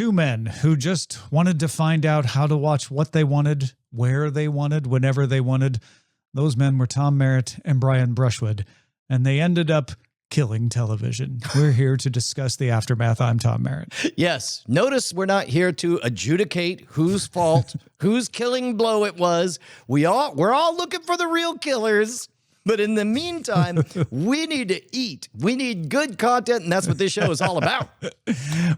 two men who just wanted to find out how to watch what they wanted, where they wanted, whenever they wanted. Those men were Tom Merritt and Brian Brushwood, and they ended up killing television. We're here to discuss the aftermath. I'm Tom Merritt. Yes. Notice we're not here to adjudicate whose fault, whose killing blow it was. We're all looking for the real killers. But in the meantime, we need to eat. We need good content, and that's what this show is all about.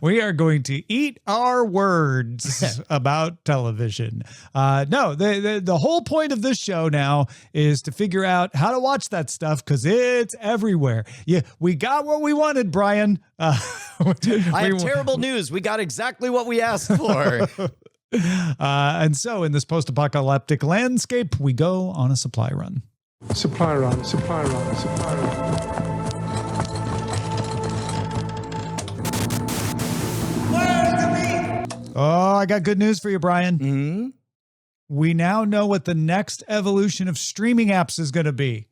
We are going to eat our words about television. No, the whole point of this show now is to figure out how to watch that stuff because it's everywhere. Yeah, we got what we wanted, Brian. I have terrible news. We got exactly what we asked for. And so in this post-apocalyptic landscape, we go on a supply run. Supply run, supply run, supply run. Where's the meat? Oh, I got good news for you, Brian. Mm-hmm. We now know what the next evolution of streaming apps is going to be.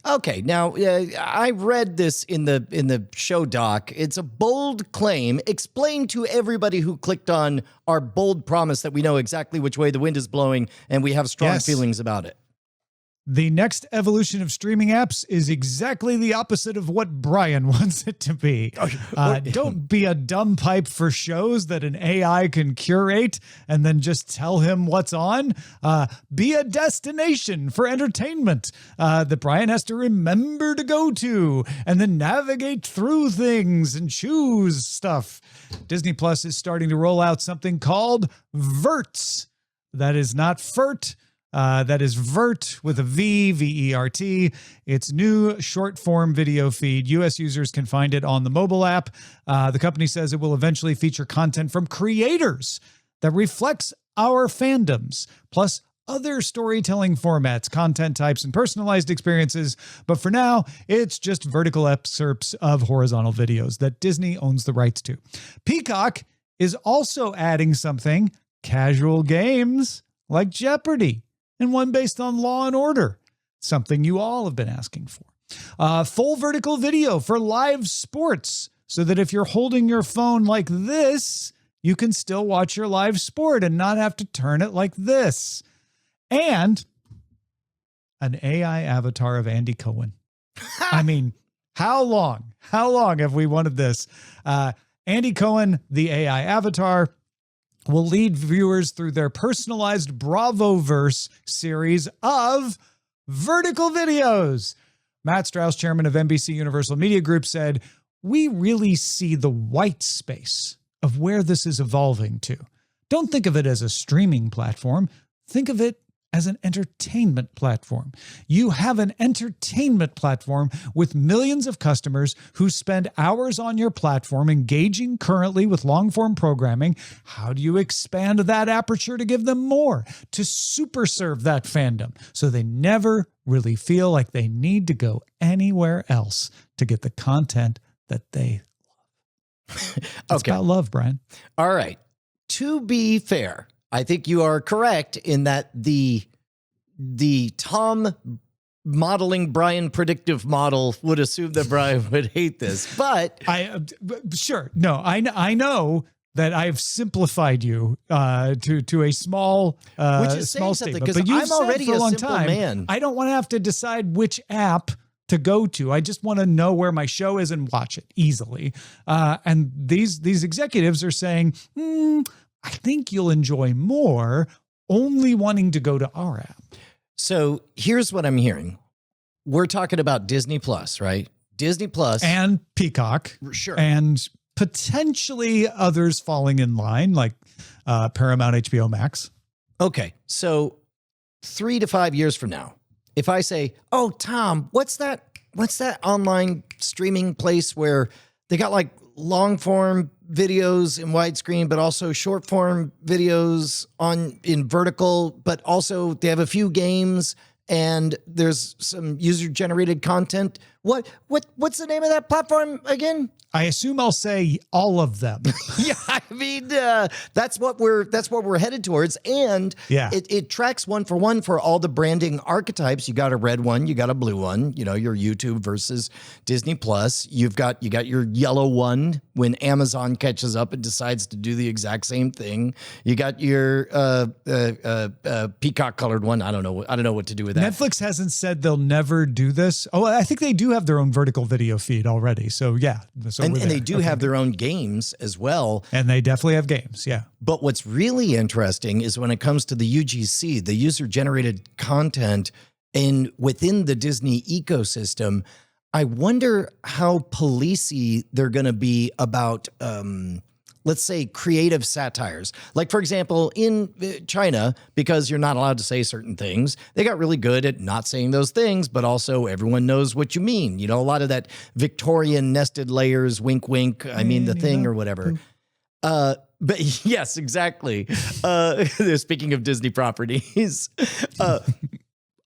Okay, now I read this in the show doc. It's a bold claim. Explain to everybody who clicked on our bold promise that we know exactly which way the wind is blowing and we have strong feelings about it. The next evolution of streaming apps is exactly the opposite of what Brian wants it to be. Don't be a dumb pipe for shows that an AI can curate and then just tell him what's on. Be a destination for entertainment that Brian has to remember to go to and then navigate through things and choose stuff. Disney Plus is starting to roll out something called Verts. That is not FERT. That is Vert with a V, V-E-R-T. It's new short-form video feed. U.S. users can find it on the mobile app. The company says it will eventually feature content from creators that reflects our fandoms, plus other storytelling formats, content types, and personalized experiences. But for now, it's just vertical excerpts of horizontal videos that Disney owns the rights to. Peacock is also adding something, casual games like Jeopardy! And one based on Law and Order, something you all have been asking for. Full vertical video for live sports, so that if you're holding your phone like this, you can still watch your live sport and not have to turn it like this. And an AI avatar of Andy Cohen. I mean, how long have we wanted this? Andy Cohen, the AI avatar, will lead viewers through their personalized Bravoverse series of vertical videos. Matt Strauss, chairman of NBC Universal Media Group, said, "We really see the white space of where this is evolving to. Don't think of it as a streaming platform. Think of it as an entertainment platform. You have an entertainment platform with millions of customers who spend hours on your platform engaging currently with long-form programming. How do you expand that aperture to give them more, to super serve that fandom so they never really feel like they need to go anywhere else to get the content that they love?" It's about love, Brian. All right. To be fair, I think you are correct in that the Tom modeling Brian predictive model would assume that Brian would hate this, but sure. No, I know that I've simplified you to a small which is small saying statement, because but you've I'm said already for a a long simple time, man. I don't want to have to decide which app to go to. I just want to know where my show is and watch it easily. And these executives are saying, I think you'll enjoy more only wanting to go to our app. So here's what I'm hearing. We're talking about Disney Plus, right? Disney Plus and Peacock. Sure. And potentially others falling in line like Paramount, HBO Max. Okay. So 3 to 5 years from now, if I say, "Oh, Tom, what's that online streaming place where they got like long form videos in widescreen, but also short form videos in vertical, but also they have a few games and there's some user generated content. What's the name of that platform again? I assume I'll say all of them. Yeah, I mean, that's what we're headed towards. And Yeah. it tracks one for one for all the branding archetypes. You got a red one, you got a blue one, you know, your YouTube versus Disney Plus. You got your yellow one when Amazon catches up and decides to do the exact same thing. You got your peacock colored one. I don't know what to do with that. Netflix hasn't said they'll never do this. Oh, I think they do have their own vertical video feed already. So yeah. So and they do have their own games as well. And they definitely have games. Yeah. But what's really interesting is when it comes to the UGC, the user-generated content within the Disney ecosystem, I wonder how policey they're going to be about, let's say, creative satires. Like, for example, in China, because you're not allowed to say certain things, they got really good at not saying those things, but also everyone knows what you mean. You know, a lot of that Victorian nested layers, wink, wink, I mean the thing or whatever. But yes, exactly. Speaking of Disney properties,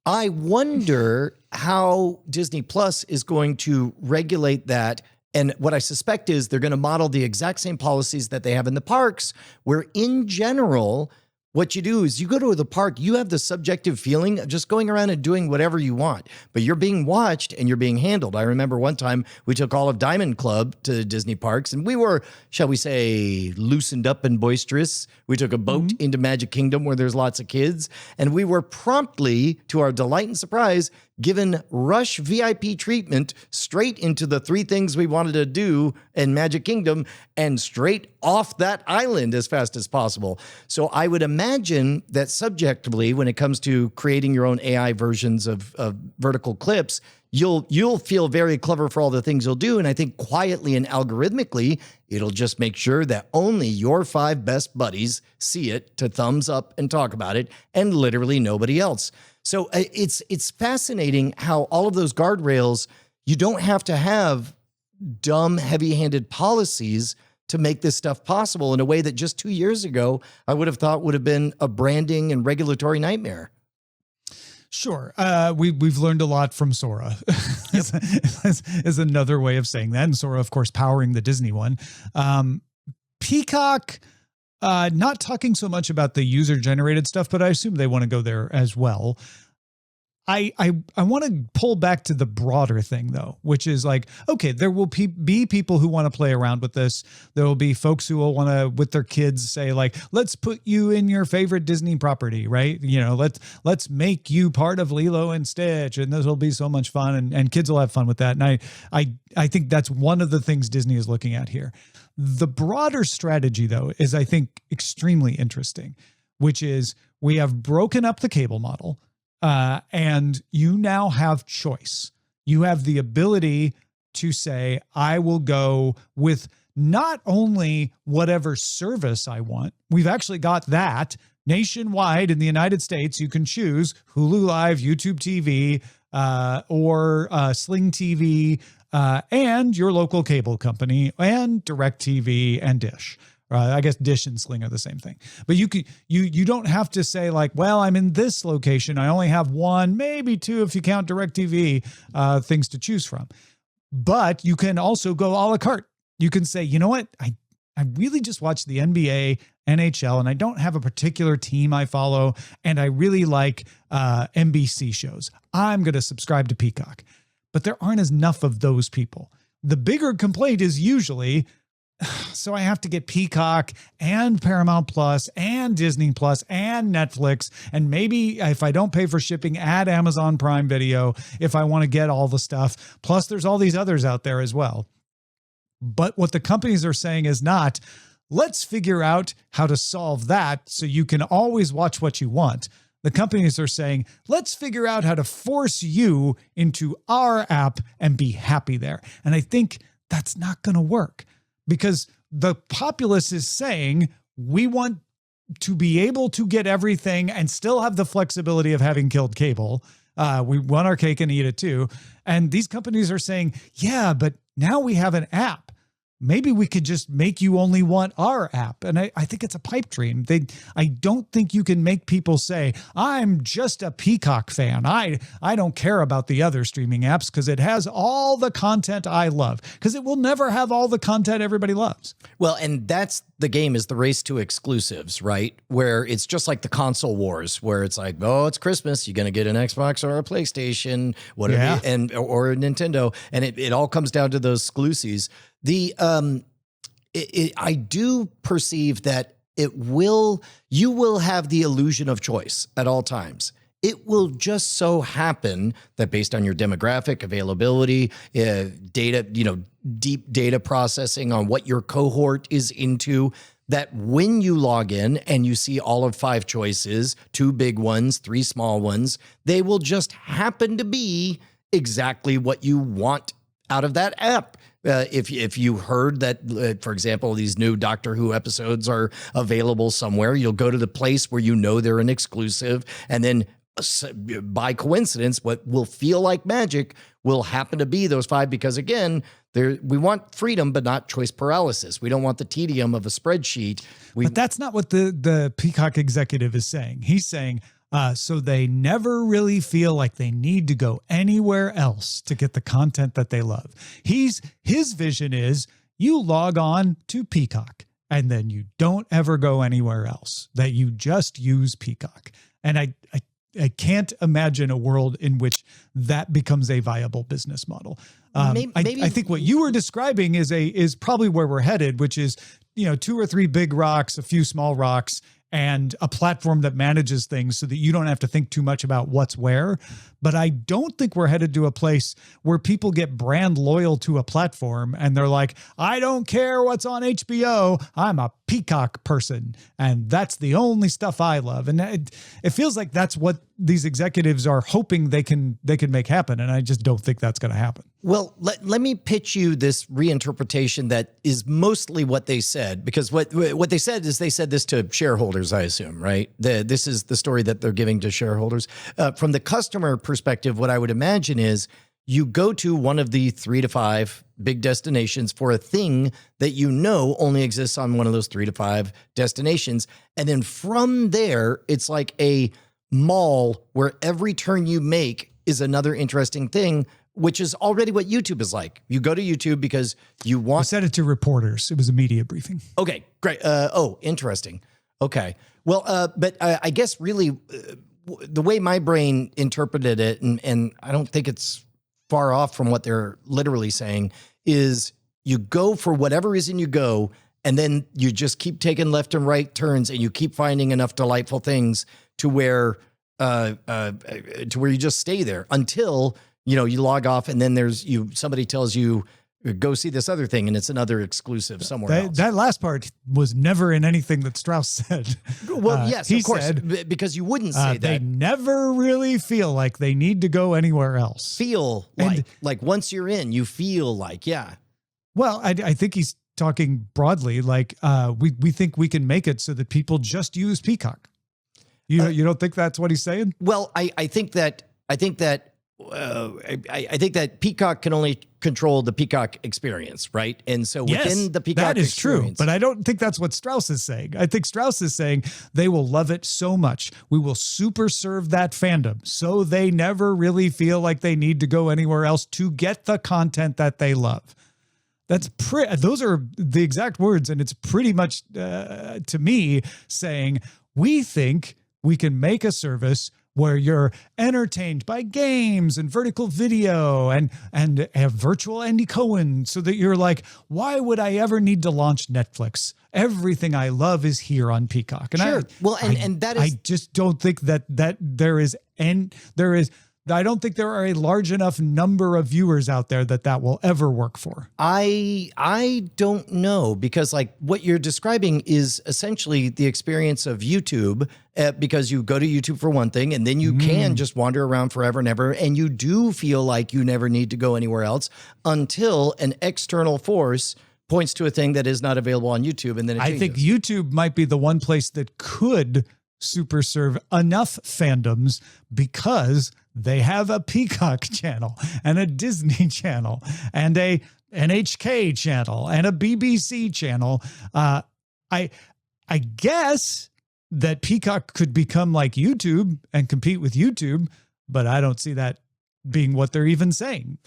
I wonder how Disney Plus is going to regulate that. And what I suspect is they're going to model the exact same policies that they have in the parks, where in general, what you do is you go to the park, you have the subjective feeling of just going around and doing whatever you want, but you're being watched and you're being handled. I remember one time we took all of Diamond Club to Disney parks and we were, shall we say, loosened up and boisterous. We took a boat into Magic Kingdom where there's lots of kids, and we were promptly, to our delight and surprise, given rush VIP treatment straight into the 3 things we wanted to do in Magic Kingdom and straight off that island as fast as possible. So I would imagine that subjectively, when it comes to creating your own AI versions of vertical clips, you'll feel very clever for all the things you'll do. And I think quietly and algorithmically, it'll just make sure that only your 5 best buddies see it to thumbs up and talk about it, and literally nobody else. So it's fascinating how all of those guardrails, you don't have to have dumb, heavy-handed policies to make this stuff possible in a way that just 2 years ago, I would have thought would have been a branding and regulatory nightmare. Sure. We've learned a lot from Sora is another way of saying that. And Sora, of course, powering the Disney one. Peacock, not talking so much about the user-generated stuff, but I assume they want to go there as well. I want to pull back to the broader thing, though, which is like, okay, there will be people who want to play around with this. There will be folks who will want to, with their kids, say like, let's put you in your favorite Disney property, right? You know, let's make you part of Lilo and Stitch, and this will be so much fun, and kids will have fun with that. And I think that's one of the things Disney is looking at here. The broader strategy, though, is I think extremely interesting, which is we have broken up the cable model. And you now have choice. You have the ability to say, I will go with not only whatever service I want. We've actually got that nationwide in the United States. You can choose Hulu Live, YouTube TV, or Sling TV, and your local cable company, and DirecTV and Dish. I guess Dish and Sling are the same thing, but you don't have to say like, well, I'm in this location. I only have 1, maybe 2, if you count DirecTV, things to choose from. But you can also go a la carte. You can say, you know what? I really just watch the NBA, NHL, and I don't have a particular team I follow. And I really like NBC shows. I'm going to subscribe to Peacock, but there aren't enough of those people. The bigger complaint is usually, so I have to get Peacock and Paramount Plus and Disney Plus and Netflix. And maybe if I don't pay for shipping, add Amazon Prime Video if I want to get all the stuff. Plus there's all these others out there as well. But what the companies are saying is not, let's figure out how to solve that so you can always watch what you want. The companies are saying, let's figure out how to force you into our app and be happy there. And I think that's not going to work. Because the populace is saying, we want to be able to get everything and still have the flexibility of having killed cable. We want our cake and eat it too. And these companies are saying, yeah, but now we have an app. maybe we could just make you only want our app. And I think it's a pipe dream. I don't think you can make people say, I'm just a Peacock fan. I don't care about the other streaming apps because it has all the content I love, because it will never have all the content everybody loves. Well, and that's the game, is the race to exclusives, right? Where it's just like the console wars, where it's like, oh, it's Christmas, you're going to get an Xbox or a PlayStation, whatever, or a Nintendo. And it all comes down to those exclusives. I do perceive that you will have the illusion of choice at all times. It will just so happen that based on your demographic, availability, data, deep data processing on what your cohort is into, that when you log in and you see all of 5 choices, 2 big ones, 3 small ones, they will just happen to be exactly what you want out of that app. If you heard that, for example, these new Doctor Who episodes are available somewhere, you'll go to the place where you know they're an exclusive, and then by coincidence, what will feel like magic will happen to be those 5, because again, we want freedom, but not choice paralysis. We don't want the tedium of a spreadsheet. But that's not what the Peacock executive is saying. He's saying, so they never really feel like they need to go anywhere else to get the content that they love. His vision is you log on to Peacock and then you don't ever go anywhere else, that you just use Peacock. And I can't imagine a world in which that becomes a viable business model. Maybe, I think what you were describing is probably where we're headed, which is, 2 or 3 big rocks, a few small rocks, and a platform that manages things so that you don't have to think too much about what's where. But I don't think we're headed to a place where people get brand loyal to a platform and they're like, I don't care what's on HBO. I'm a Peacock person, and that's the only stuff I love. And it feels like that's what these executives are hoping they can make happen. And I just don't think that's going to happen. Well, let me pitch you this reinterpretation that is mostly what they said, because what they said is they said this to shareholders, I assume, right? This is the story that they're giving to shareholders. From the customer perspective, what I would imagine is you go to one of the 3 to 5 big destinations for a thing that only exists on one of those 3 to 5 destinations. And then from there, it's like a mall where every turn you make is another interesting thing, which is already what YouTube is like. You go to YouTube because you want... I said it to reporters. It was a media briefing. Okay, great. Interesting. Okay. Well, but I guess really the way my brain interpreted it, and I don't think it's far off from what they're literally saying, is you go for whatever reason you go, and then you just keep taking left and right turns, and you keep finding enough delightful things to where you just stay there until you log off, and then somebody tells you, go see this other thing, and it's another exclusive somewhere else. That last part was never in anything that Strauss said. Well, yes, he of course, said, because you wouldn't say that. They never really feel like they need to go anywhere else. Like once you're in, you feel like, yeah. Well, I think he's talking broadly, like we think we can make it so that people just use Peacock. You don't think that's what he's saying? Well, I think that Peacock can only control the Peacock experience, right? And so within the Peacock that is experience, true, but I don't think that's what Strauss is saying. I think Strauss is saying they will love it so much. We will super serve that fandom so they never really feel like they need to go anywhere else to get the content that they love. Those are the exact words, and it's pretty much, to me, saying we think we can make a service where you're entertained by games and vertical video and have virtual Andy Cohen, so that you're like, why would I ever need to launch Netflix? Everything I love is here on Peacock. And sure. I just don't think that I don't think there are a large enough number of viewers out there that will ever work for. I don't know, because like what you're describing is essentially the experience of YouTube, because you go to YouTube for one thing, and then you can just wander around forever and ever, and you do feel like you never need to go anywhere else until an external force points to a thing that is not available on YouTube, and then it changes. I think YouTube might be the one place that could super serve enough fandoms, because they have a Peacock channel and a Disney channel and a NHK channel and a BBC channel. I guess that Peacock could become like YouTube and compete with YouTube, but I don't see that being what they're even saying.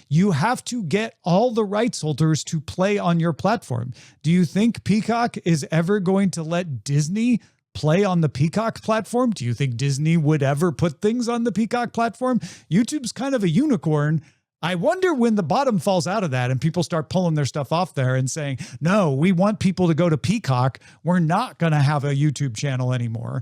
You have to get all the rights holders to play on your platform. Do you think Peacock is ever going to let Disney play on the Peacock platform? Do you think Disney would ever put things on the Peacock platform? YouTube's kind of a unicorn. I wonder when the bottom falls out of that and people start pulling their stuff off there and saying, no, we want people to go to Peacock. We're not going to have a YouTube channel anymore.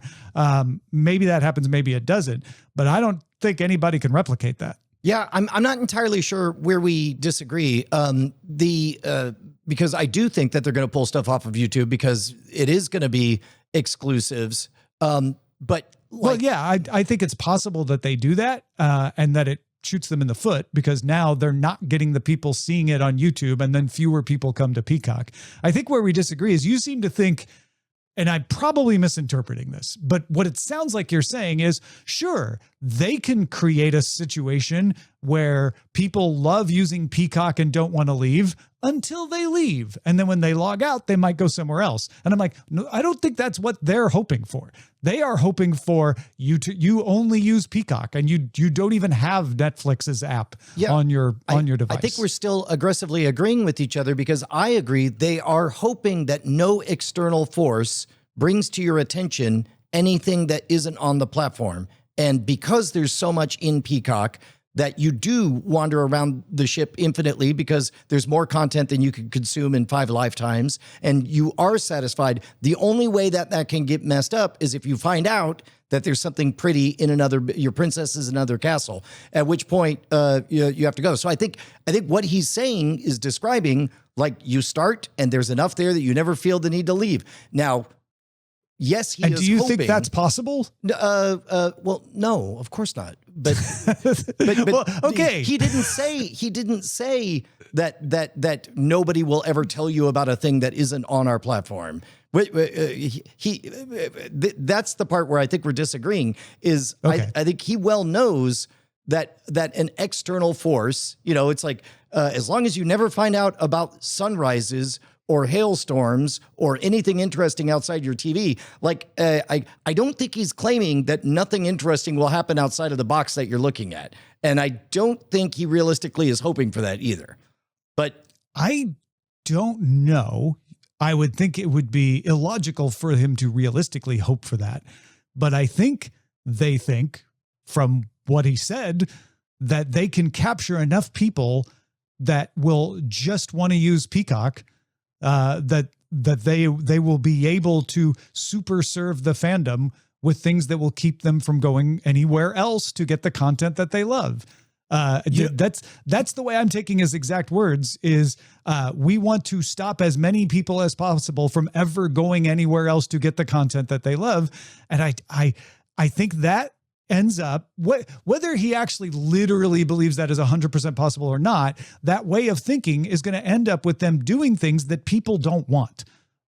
Maybe that happens. Maybe it doesn't. But I don't think anybody can replicate that. Yeah, I'm not entirely sure where we disagree. Because I do think that they're going to pull stuff off of YouTube because it is going to be exclusives. But I think it's possible that they do that and that it shoots them in the foot because now they're not getting the people seeing it on YouTube and then fewer people come to Peacock. I think where we disagree is you seem to think, and I'm probably misinterpreting this, but what it sounds like you're saying is, sure, they can create a situation where people love using Peacock and don't want to leave until they leave. And then when they log out, they might go somewhere else. And I'm like, no, I don't think that's what they're hoping for. They are hoping for you only use Peacock and you don't even have Netflix's app on your device. I think we're still aggressively agreeing with each other because I agree they are hoping that no external force brings to your attention anything that isn't on the platform. And because there's so much in Peacock that you do wander around the ship infinitely because there's more content than you can consume in 5 lifetimes, and you are satisfied. The only way that can get messed up is if you find out that there's something pretty in your princess is another castle, at which point you have to go. So I think what he's saying is describing like you start and there's enough there that you never feel the need to leave. Now, yes, he is hoping. And do you think that's possible? Well, no, of course not. But well, okay. He didn't say that nobody will ever tell you about a thing that isn't on our platform. That's the part where I think we're disagreeing. Is okay. I think he well knows that an external force, it's like as long as you never find out about sunrises or hailstorms or anything interesting outside your TV. Like, I don't think he's claiming that nothing interesting will happen outside of the box that you're looking at. And I don't think he realistically is hoping for that either. But I don't know. I would think it would be illogical for him to realistically hope for that. But I think they think, from what he said, that they can capture enough people that will just want to use Peacock, that they will be able to super serve the fandom with things that will keep them from going anywhere else to get the content that they love. That's the way I'm taking his exact words is we want to stop as many people as possible from ever going anywhere else to get the content that they love. And I think that ends up, whether he actually literally believes that is 100% possible or not, that way of thinking is going to end up with them doing things that people don't want.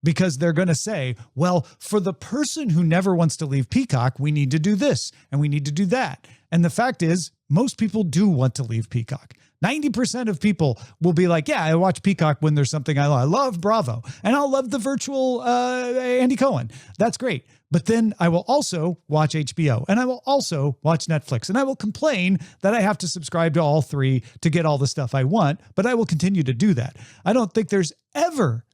Because they're going to say, well, for the person who never wants to leave Peacock, we need to do this and we need to do that. And the fact is, most people do want to leave Peacock. 90% of people will be like, yeah, I watch Peacock when there's something I love. I love Bravo and I'll love the virtual Andy Cohen. That's great. But then I will also watch HBO and I will also watch Netflix and I will complain that I have to subscribe to all 3 to get all the stuff I want, but I will continue to do that. I don't think there's ever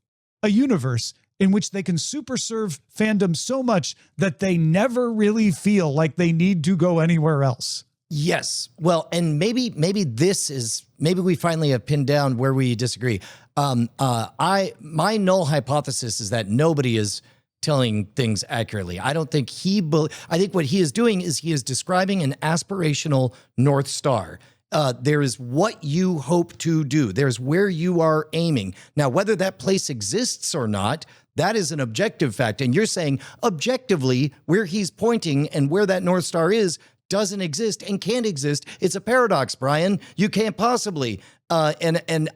a universe in which they can super serve fandom so much that they never really feel like they need to go anywhere else. Yes. Well, and maybe we finally have pinned down where we disagree. My null hypothesis is that nobody is telling things accurately. I don't think I think what he is doing is he is describing an aspirational North Star. There is what you hope to do. There's where you are aiming. Now, whether that place exists or not, that is an objective fact. And you're saying objectively where he's pointing and where that North Star is doesn't exist and can't exist. It's a paradox, Brian. You can't possibly. And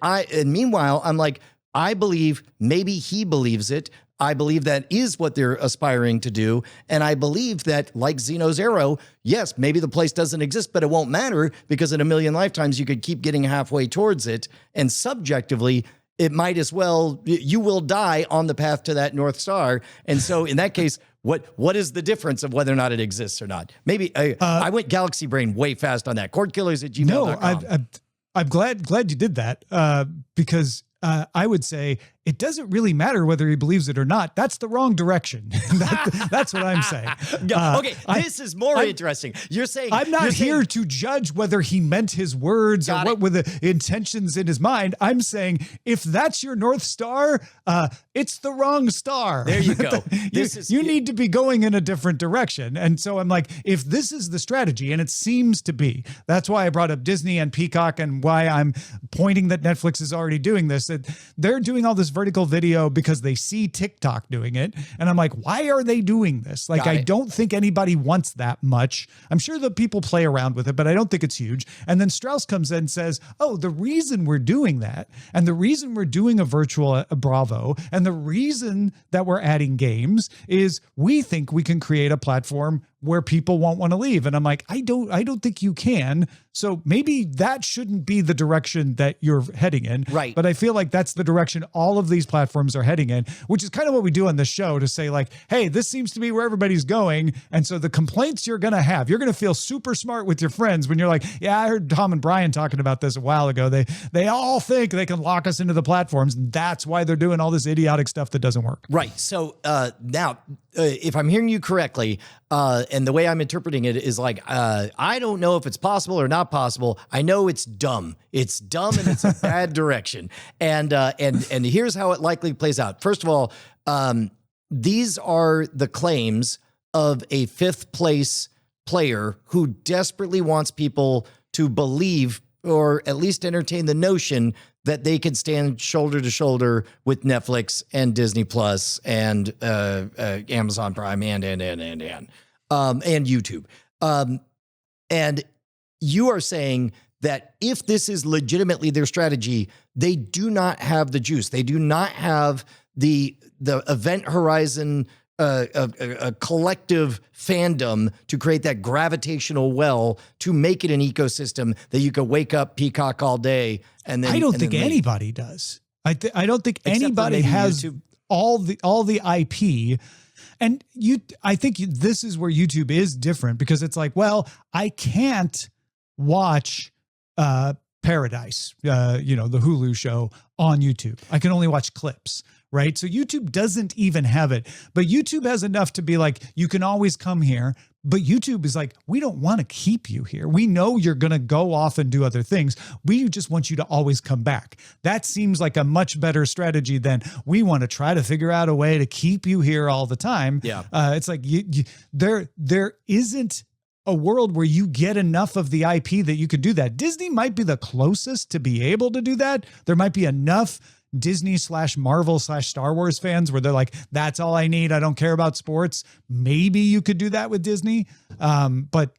meanwhile, I'm like, I believe maybe he believes it. I believe that is what they're aspiring to do. And I believe that, like Xeno's Arrow, yes, maybe the place doesn't exist, but it won't matter because in a million lifetimes you could keep getting halfway towards it. And subjectively, it might as well, you will die on the path to that North Star. And so in that case, what is the difference of whether or not it exists or not? Maybe I went galaxy brain way fast on that. Cordkillers@gmail.com. No, I'm glad you did that because I would say it doesn't really matter whether he believes it or not. That's the wrong direction. That's what I'm saying. Okay, this is more interesting. You're saying I'm not here to judge whether he meant his words or what were the intentions in his mind. I'm saying if that's your North Star, it's the wrong star. There you go. You need to be going in a different direction. And so I'm like, if this is the strategy, and it seems to be, that's why I brought up Disney and Peacock and why I'm pointing that Netflix is already doing this, that they're doing all this vertical video because they see TikTok doing it. And I'm like, why are they doing this? Like, I don't think anybody wants that much. I'm sure that people play around with it, but I don't think it's huge. And then Strauss comes in and says, oh, the reason we're doing that, and the reason we're doing a virtual Bravo, and the reason that we're adding games is we think we can create a platform where people won't want to leave. And I'm like, I don't think you can. So maybe that shouldn't be the direction that you're heading in. Right. But I feel like that's the direction all of these platforms are heading in, which is kind of what we do on the show to say like, hey, this seems to be where everybody's going. And so the complaints you're going to have, you're going to feel super smart with your friends when you're like, yeah, I heard Tom and Brian talking about this a while ago. They all think they can lock us into the platforms. And that's why they're doing all this idiotic stuff that doesn't work. Right. So now, if I'm hearing you correctly, and the way I'm interpreting it is like, I don't know if it's possible or not possible. I know it's dumb. It's dumb and it's a bad direction. And here's how it likely plays out. First of all, these are the claims of a fifth place player who desperately wants people to believe or at least entertain the notion that they can stand shoulder to shoulder with Netflix and Disney Plus and Amazon Prime and YouTube. And you are saying that if this is legitimately their strategy, they do not have the juice. They do not have the event horizon, a collective fandom to create that gravitational well to make it an ecosystem that you could wake up Peacock all day. And then I don't think anybody does. I don't think anybody has YouTube. all the IP. And I think this is where YouTube is different because it's like, well, I can't watch Paradise, the Hulu show on YouTube. I can only watch clips, right? So YouTube doesn't even have it, but YouTube has enough to be like, you can always come here. But YouTube is like, we don't want to keep you here. We know you're going to go off and do other things. We just want you to always come back. That seems like a much better strategy than we want to try to figure out a way to keep you here all the time. Yeah. It's like there isn't a world where you get enough of the IP that you could do that. Disney might be the closest to be able to do that. There might be enough Disney/Marvel/Star Wars fans where they're like, that's all I need. I don't care about sports. Maybe you could do that with Disney. But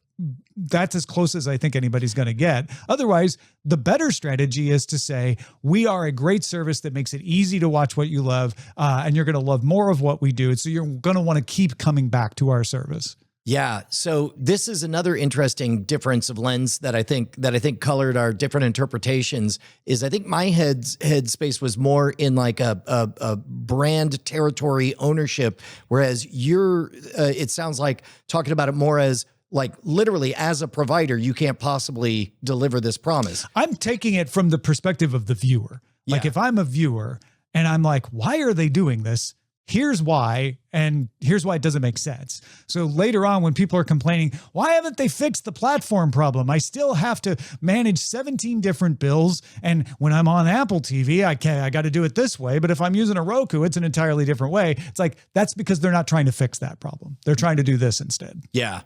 that's as close as I think anybody's going to get. Otherwise, the better strategy is to say, we are a great service that makes it easy to watch what you love. And you're going to love more of what we do. So you're going to want to keep coming back to our service. Yeah. So this is another interesting difference of lens that I think colored our different interpretations. Is I think my headspace was more in like a brand territory ownership, whereas it sounds like talking about it more as like literally as a provider, you can't possibly deliver this promise. I'm taking it from the perspective of the viewer. Like if I'm a viewer and I'm like, why are they doing this? Here's why, and here's why it doesn't make sense. So later on, when people are complaining, why haven't they fixed the platform problem? I still have to manage 17 different bills. And when I'm on Apple TV, I got to do it this way. But if I'm using a Roku, it's an entirely different way. It's like, that's because they're not trying to fix that problem. They're trying to do this instead. Yeah.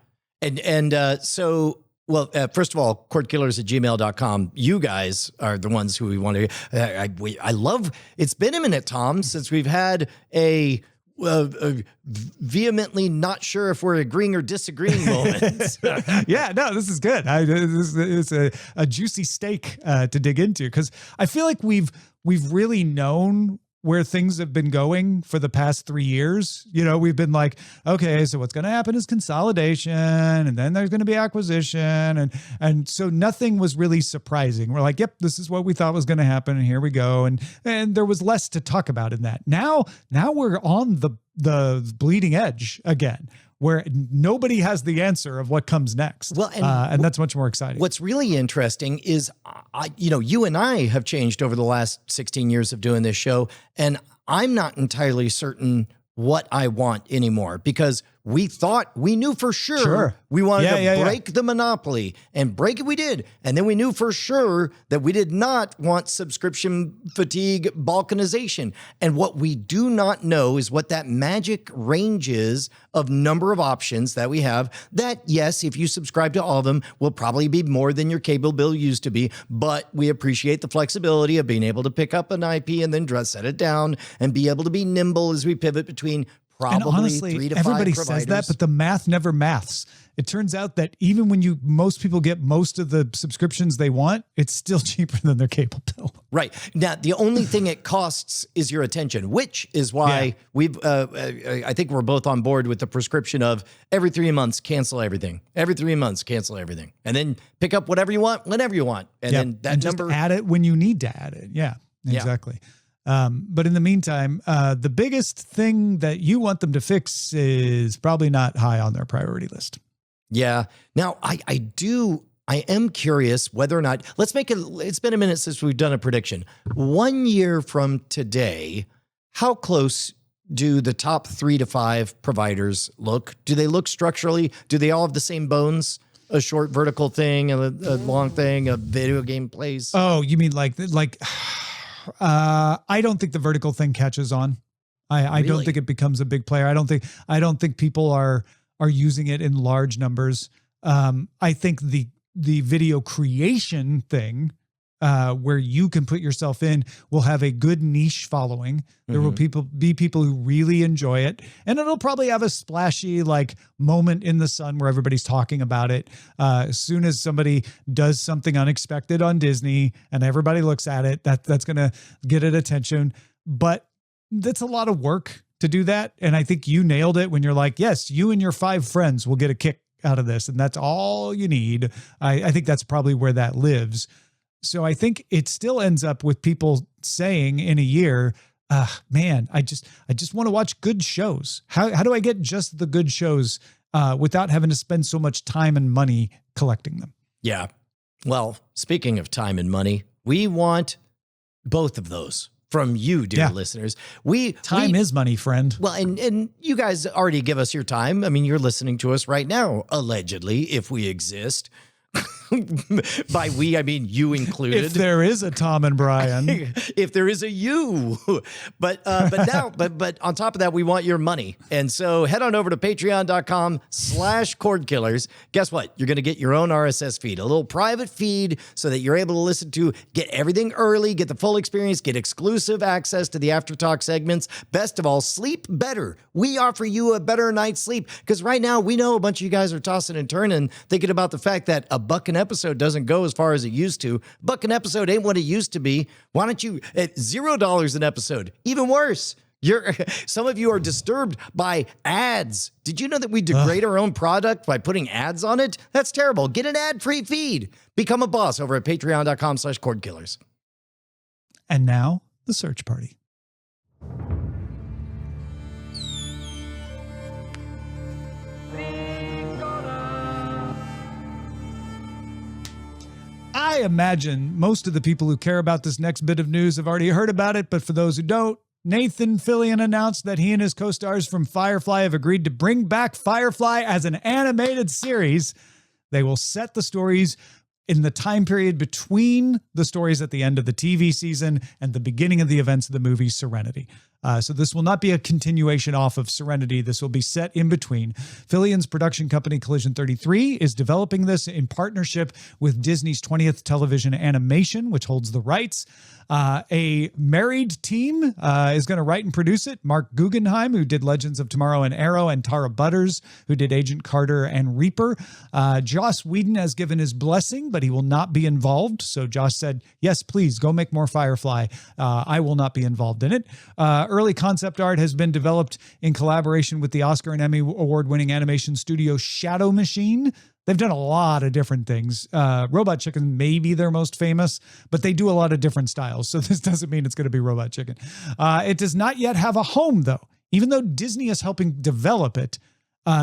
Well, first of all, cordkillers@gmail.com. You guys are the ones who we want to. I love. It's been a minute, Tom, since we've had a vehemently not sure if we're agreeing or disagreeing moment. Yeah, no, this is good. It's a juicy steak to dig into because I feel like we've really known where things have been going for the past 3 years. You know, we've been like, okay, so what's going to happen is consolidation, and then there's going to be acquisition. And so nothing was really surprising. We're like, yep, this is what we thought was going to happen. And here we go. And there was less to talk about in that. Now we're on the bleeding edge again, where nobody has the answer of what comes next. Well, and that's much more exciting. What's really interesting is, you and I have changed over the last 16 years of doing this show, and I'm not entirely certain what I want anymore, because we knew for sure we wanted to break the monopoly, and break it we did. And then we knew for sure that we did not want subscription fatigue, balkanization. And what we do not know is what that magic range is of number of options that we have. That, yes, if you subscribe to all of them, will probably be more than your cable bill used to be. But we appreciate the flexibility of being able to pick up an IP and then set it down and be able to be nimble as we pivot between probably and honestly, 3 to 5 everybody providers. says that, but the math never maths. It turns out that even when most people get most of the subscriptions they want, it's still cheaper than their cable bill. Right. Now, the only thing it costs is your attention, which is why I think we're both on board with the prescription of every 3 months, cancel everything. Every 3 months, cancel everything. And then pick up whatever you want, whenever you want. And then that number. Just add it when you need to add it. Yeah, exactly. But in the meantime, the biggest thing that you want them to fix is probably not high on their priority list. Yeah. Now, I am curious whether or not, it's been a minute since we've done a prediction. 1 year from today, how close do the top 3 to 5 providers look? Do they look structurally? Do they all have the same bones? A short vertical thing, a long thing, a video game plays? Oh, you mean like I don't think the vertical thing catches on. I Really? don't think it becomes a big player. I don't think people are using it in large numbers. I think the video creation thing, where you can put yourself in, will have a good niche following. There will be people who really enjoy it, and it'll probably have a splashy moment in the sun where everybody's talking about it. As soon as somebody does something unexpected on Disney and everybody looks at it, that's going to get it attention. But that's a lot of work to do that. And I think you nailed it when you're like, yes, you and your 5 friends will get a kick out of this. And that's all you need. I think that's probably where that lives. So I think it still ends up with people saying in a year, man, I just want to watch good shows. How do I get just the good shows without having to spend so much time and money collecting them? Yeah. Well, speaking of time and money, we want both of those from you, dear listeners. Time is money, friend. Well, and you guys already give us your time. I mean, you're listening to us right now, allegedly, if we exist. By we, I mean you included. If there is a Tom and Brian. If there is a you. But on top of that, we want your money. And so head on over to patreon.com/Cordkillers. Guess what? You're going to get your own RSS feed, a little private feed so that you're able to listen to, get everything early, get the full experience, get exclusive access to the After Talk segments. Best of all, sleep better. We offer you a better night's sleep, because right now we know a bunch of you guys are tossing and turning, thinking about the fact that a buck an episode doesn't go as far as it used to. Buck an episode ain't what it used to be. Why don't you at $0 an episode? Even worse. Some of you are disturbed by ads. Did you know that we degrade our own product by putting ads on it? That's terrible. Get an ad-free feed. Become a boss over at patreon.com/Cordkillers. And now the search party. I imagine most of the people who care about this next bit of news have already heard about it, but for those who don't, Nathan Fillion announced that he and his co-stars from Firefly have agreed to bring back Firefly as an animated series. They will set the stories in the time period between the stories at the end of the TV season and the beginning of the events of the movie Serenity. So this will not be a continuation off of Serenity. This will be set in between. Fillion's production company, Collision 33, is developing this in partnership with Disney's 20th Television Animation, which holds the rights. A married team is going to write and produce it. Mark Guggenheim, who did Legends of Tomorrow and Arrow, and Tara Butters, who did Agent Carter and Reaper. Joss Whedon has given his blessing, but he will not be involved. So Joss said, yes, please go make more Firefly. I will not be involved in it. Early concept art has been developed in collaboration with the Oscar and Emmy award-winning animation studio Shadow Machine. They've done a lot of different things. Robot Chicken may be their most famous, but they do a lot of different styles. So this doesn't mean it's going to be Robot Chicken. It does not yet have a home, though. Even though Disney is helping develop it,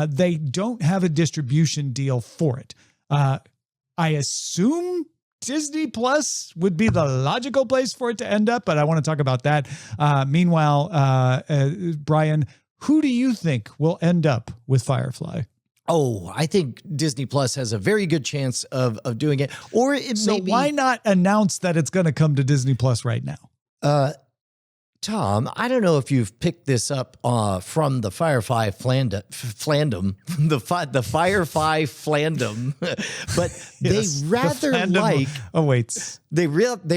they don't have a distribution deal for it. I assume Disney Plus would be the logical place for it to end up, but I want to talk about that. Meanwhile, Brian, who do you think will end up with Firefly? Oh, I think Disney Plus has a very good chance of doing it. Or it so may be. Why not announce that it's going to come to Disney Plus right now? Tom, I don't know if you've picked this up from the Firefly fandom, the Firefly fandom, but Yes, they rather the fandom like awaits. they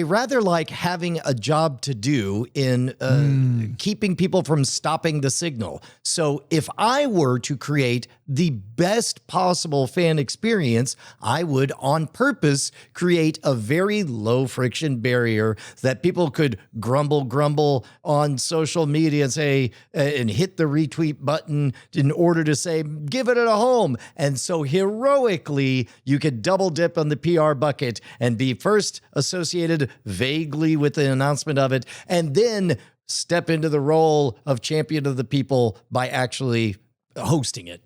rather like having a job to do in keeping people from stopping the signal. So if I were to create the best possible fan experience, I would on purpose create a very low friction barrier that people could grumble on social media and say, and hit the retweet button in order to say, give it a home. And so heroically, you could double dip on the PR bucket and be first associated vaguely with the announcement of it, and then step into the role of champion of the people by actually hosting it.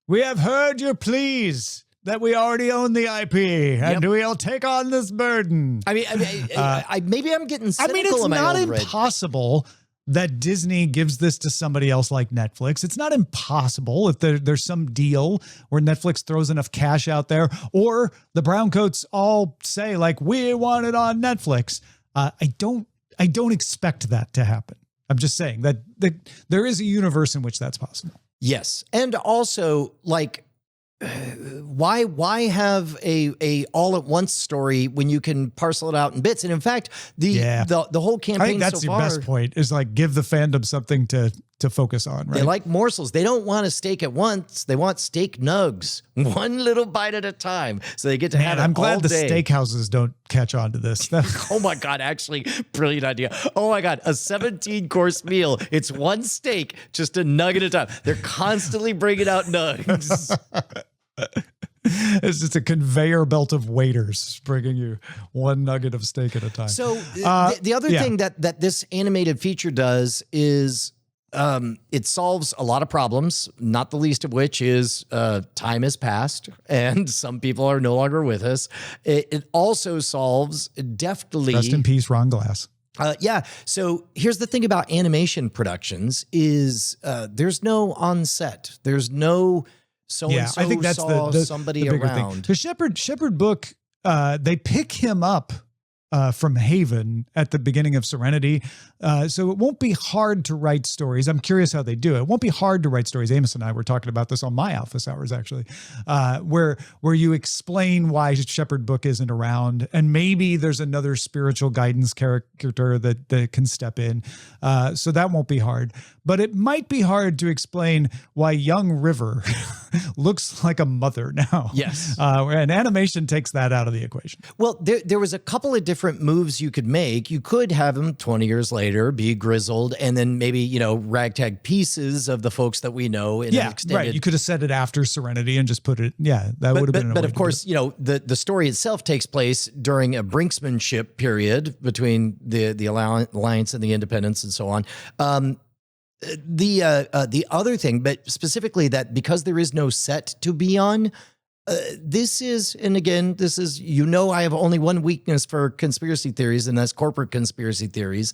We have heard your pleas that we already own the IP, and we'll take on this burden. I mean, maybe I'm getting cynical it's in my not own impossible that Disney gives this to somebody else like Netflix. It's not impossible if there's some deal where Netflix throws enough cash out there, or the Browncoats all say, like, we want it on Netflix. I don't expect that to happen. I'm just saying that there is a universe in which that's possible. Yes. And also, like, why have a all at once story when you can parcel it out in bits? And in fact, the whole campaign I think that's so your far, best point, is like give the fandom something to focus on, right? They like morsels. They don't want a steak at once. They want steak nugs, one little bite at a time. So they get to have it I'm glad all the day. steakhouses don't catch on to this. Oh my God, actually, brilliant idea. Oh my God, a 17-course meal. It's one steak, just a nug at a time. They're constantly bringing out nugs. It's just a conveyor belt of waiters bringing you one nugget of steak at a time. So the other thing that this animated feature does is it solves a lot of problems, not the least of which is time has passed and some people are no longer with us. It also solves deftly. Rest in peace, Ron Glass. So here's the thing about animation productions is there's no on set. There's no so-and-so I think that's saw the somebody bigger around. thing. The Shepherd book, they pick him up from Haven at the beginning of Serenity. So it won't be hard to write stories. I'm curious how they do it. It won't be hard to write stories. Amos and I were talking about this on my office hours, actually, where you explain why Shepherd book isn't around. And maybe there's another spiritual guidance character that can step in. So that won't be hard. But it might be hard to explain why young River looks like a mother now. Yes. And animation takes that out of the equation. Well, there was a couple of different moves you could make. You could have him 20 years later be grizzled, and then maybe, ragtag pieces of the folks that we know in an extended. Right. You could have set it after Serenity and just put it. Yeah, that would have been. But of course, the story itself takes place during a brinksmanship period between the Alliance and the Independents and so on. The other thing, but specifically that because there is no set to be on, this is, and again, this is, I have only one weakness for conspiracy theories, and that's corporate conspiracy theories.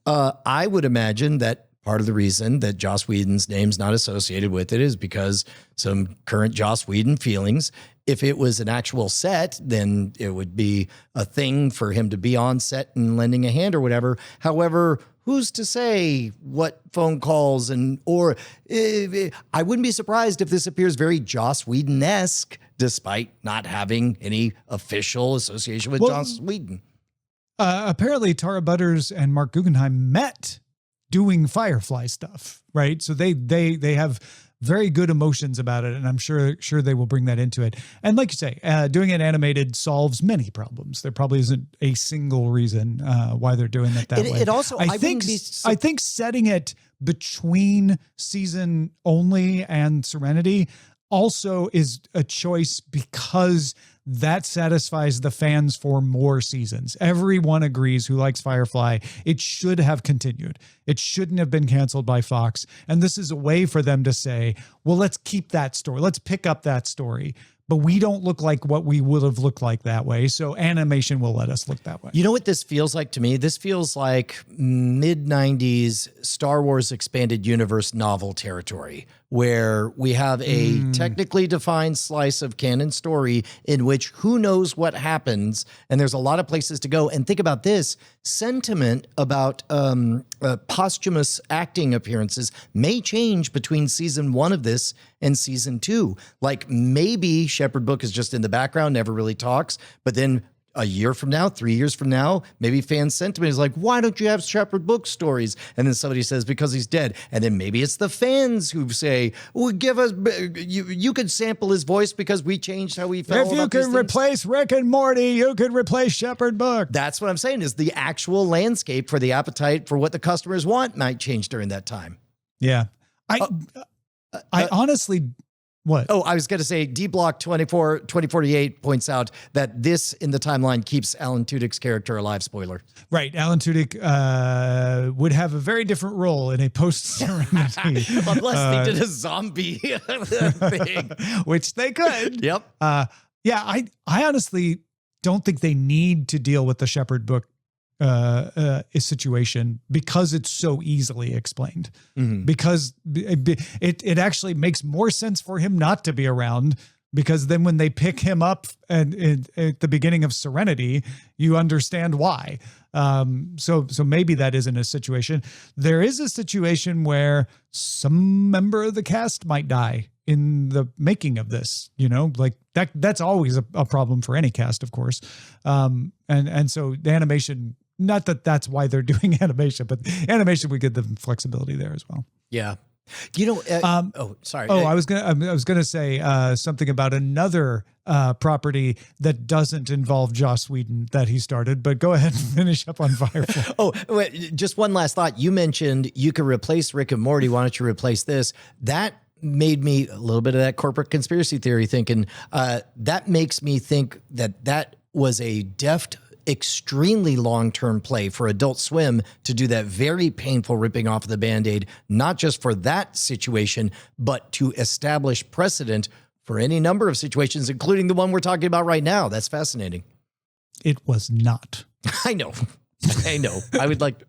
I would imagine that part of the reason that Joss Whedon's name's not associated with it is because some current Joss Whedon feelings. If it was an actual set, then it would be a thing for him to be on set and lending a hand or whatever. However, who's to say what phone calls or I wouldn't be surprised if this appears very Joss Whedon-esque, despite not having any official association with Joss Whedon. Apparently Tara Butters and Mark Guggenheim met doing Firefly stuff, right? So they have very good emotions about it, and I'm sure they will bring that into it. And like you say, doing it animated solves many problems. There probably isn't a single reason why they're doing it that way. It also, I think setting it between season only and Serenity also is a choice because that satisfies the fans for more seasons. Everyone agrees who likes Firefly. It should have continued. It shouldn't have been canceled by Fox. And this is a way for them to say, well, let's keep that story. Let's pick up that story. But we don't look like what we would have looked like that way. So animation will let us look that way. You know what this feels like to me? This feels like mid-90s Star Wars Expanded Universe novel territory, where we have a technically defined slice of canon story in which who knows what happens, and there's a lot of places to go. And think about this, sentiment about posthumous acting appearances may change between season 1 of this and season 2. Like maybe Shepherd Book is just in the background, never really talks, but then a year from now, 3 years from now, maybe fan sentiment is like, why don't you have Shepherd Book stories? And then somebody says, because he's dead. And then maybe it's the fans who say, well, give us, you could sample his voice because we changed how we felt. If you could replace Rick and Morty, you could replace Shepherd Book. That's what I'm saying, is the actual landscape for the appetite for what the customers want might change during that time. Yeah. I honestly... What? Oh, I was going to say D-Block 2048 points out that this in the timeline keeps Alan Tudyk's character alive. Spoiler. Right. Alan Tudyk would have a very different role in a post-Serenity. Unless they did a zombie thing. Which they could. Yep. Yeah, I honestly don't think they need to deal with the Shepherd Book situation because it's so easily explained. Because it actually makes more sense for him not to be around, because then when they pick him up and at the beginning of Serenity, you understand why. So maybe that isn't a situation. There is a situation where some member of the cast might die in the making of this, like that's always a problem for any cast, of course. And so the animation, not that that's why they're doing animation, but animation would give them flexibility there as well. Yeah. Sorry. I was gonna say something about another property that doesn't involve Joss Whedon that he started, but go ahead and finish up on Firefly. Wait, just one last thought. You mentioned you could replace Rick and Morty. Why don't you replace this? That made me a little bit of that corporate conspiracy theory thinking. That makes me think that was a deft, extremely long-term play for Adult Swim to do that very painful ripping off of the Band-Aid, not just for that situation, but to establish precedent for any number of situations, including the one we're talking about right now. That's fascinating. It was not. I know. I would like,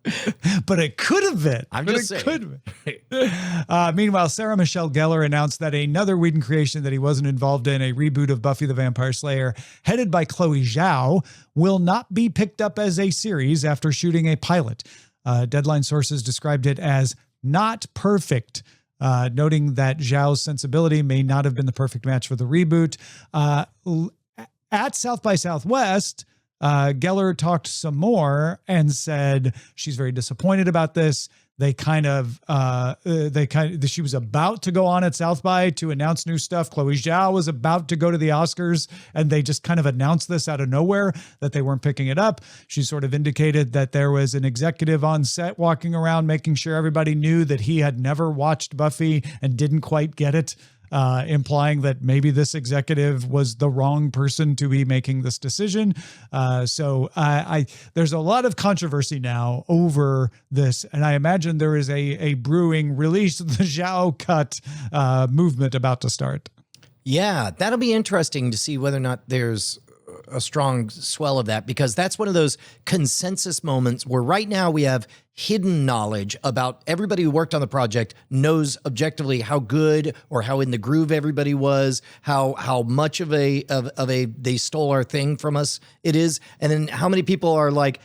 but it could have been. I'm just saying. Could have been. Meanwhile, Sarah Michelle Gellar announced that another Whedon creation that he wasn't involved in, a reboot of Buffy the Vampire Slayer, headed by Chloe Zhao, will not be picked up as a series after shooting a pilot. Deadline sources described it as not perfect, noting that Zhao's sensibility may not have been the perfect match for the reboot. At South by Southwest, Gellar talked some more and said she's very disappointed about this. She was about to go on at South by to announce new stuff. Chloe Zhao was about to go to the Oscars, and they just kind of announced this out of nowhere that they weren't picking it up. She sort of indicated that there was an executive on set walking around making sure everybody knew that he had never watched Buffy and didn't quite get it. Implying that maybe this executive was the wrong person to be making this decision. So there's a lot of controversy now over this, and I imagine there is a brewing release the Zhao cut movement about to start. Yeah, that'll be interesting to see whether or not there's a strong swell of that, because that's one of those consensus moments where right now we have hidden knowledge about everybody who worked on the project knows objectively how good or how in the groove everybody was, how much of a they stole our thing from us it is, and then how many people are like,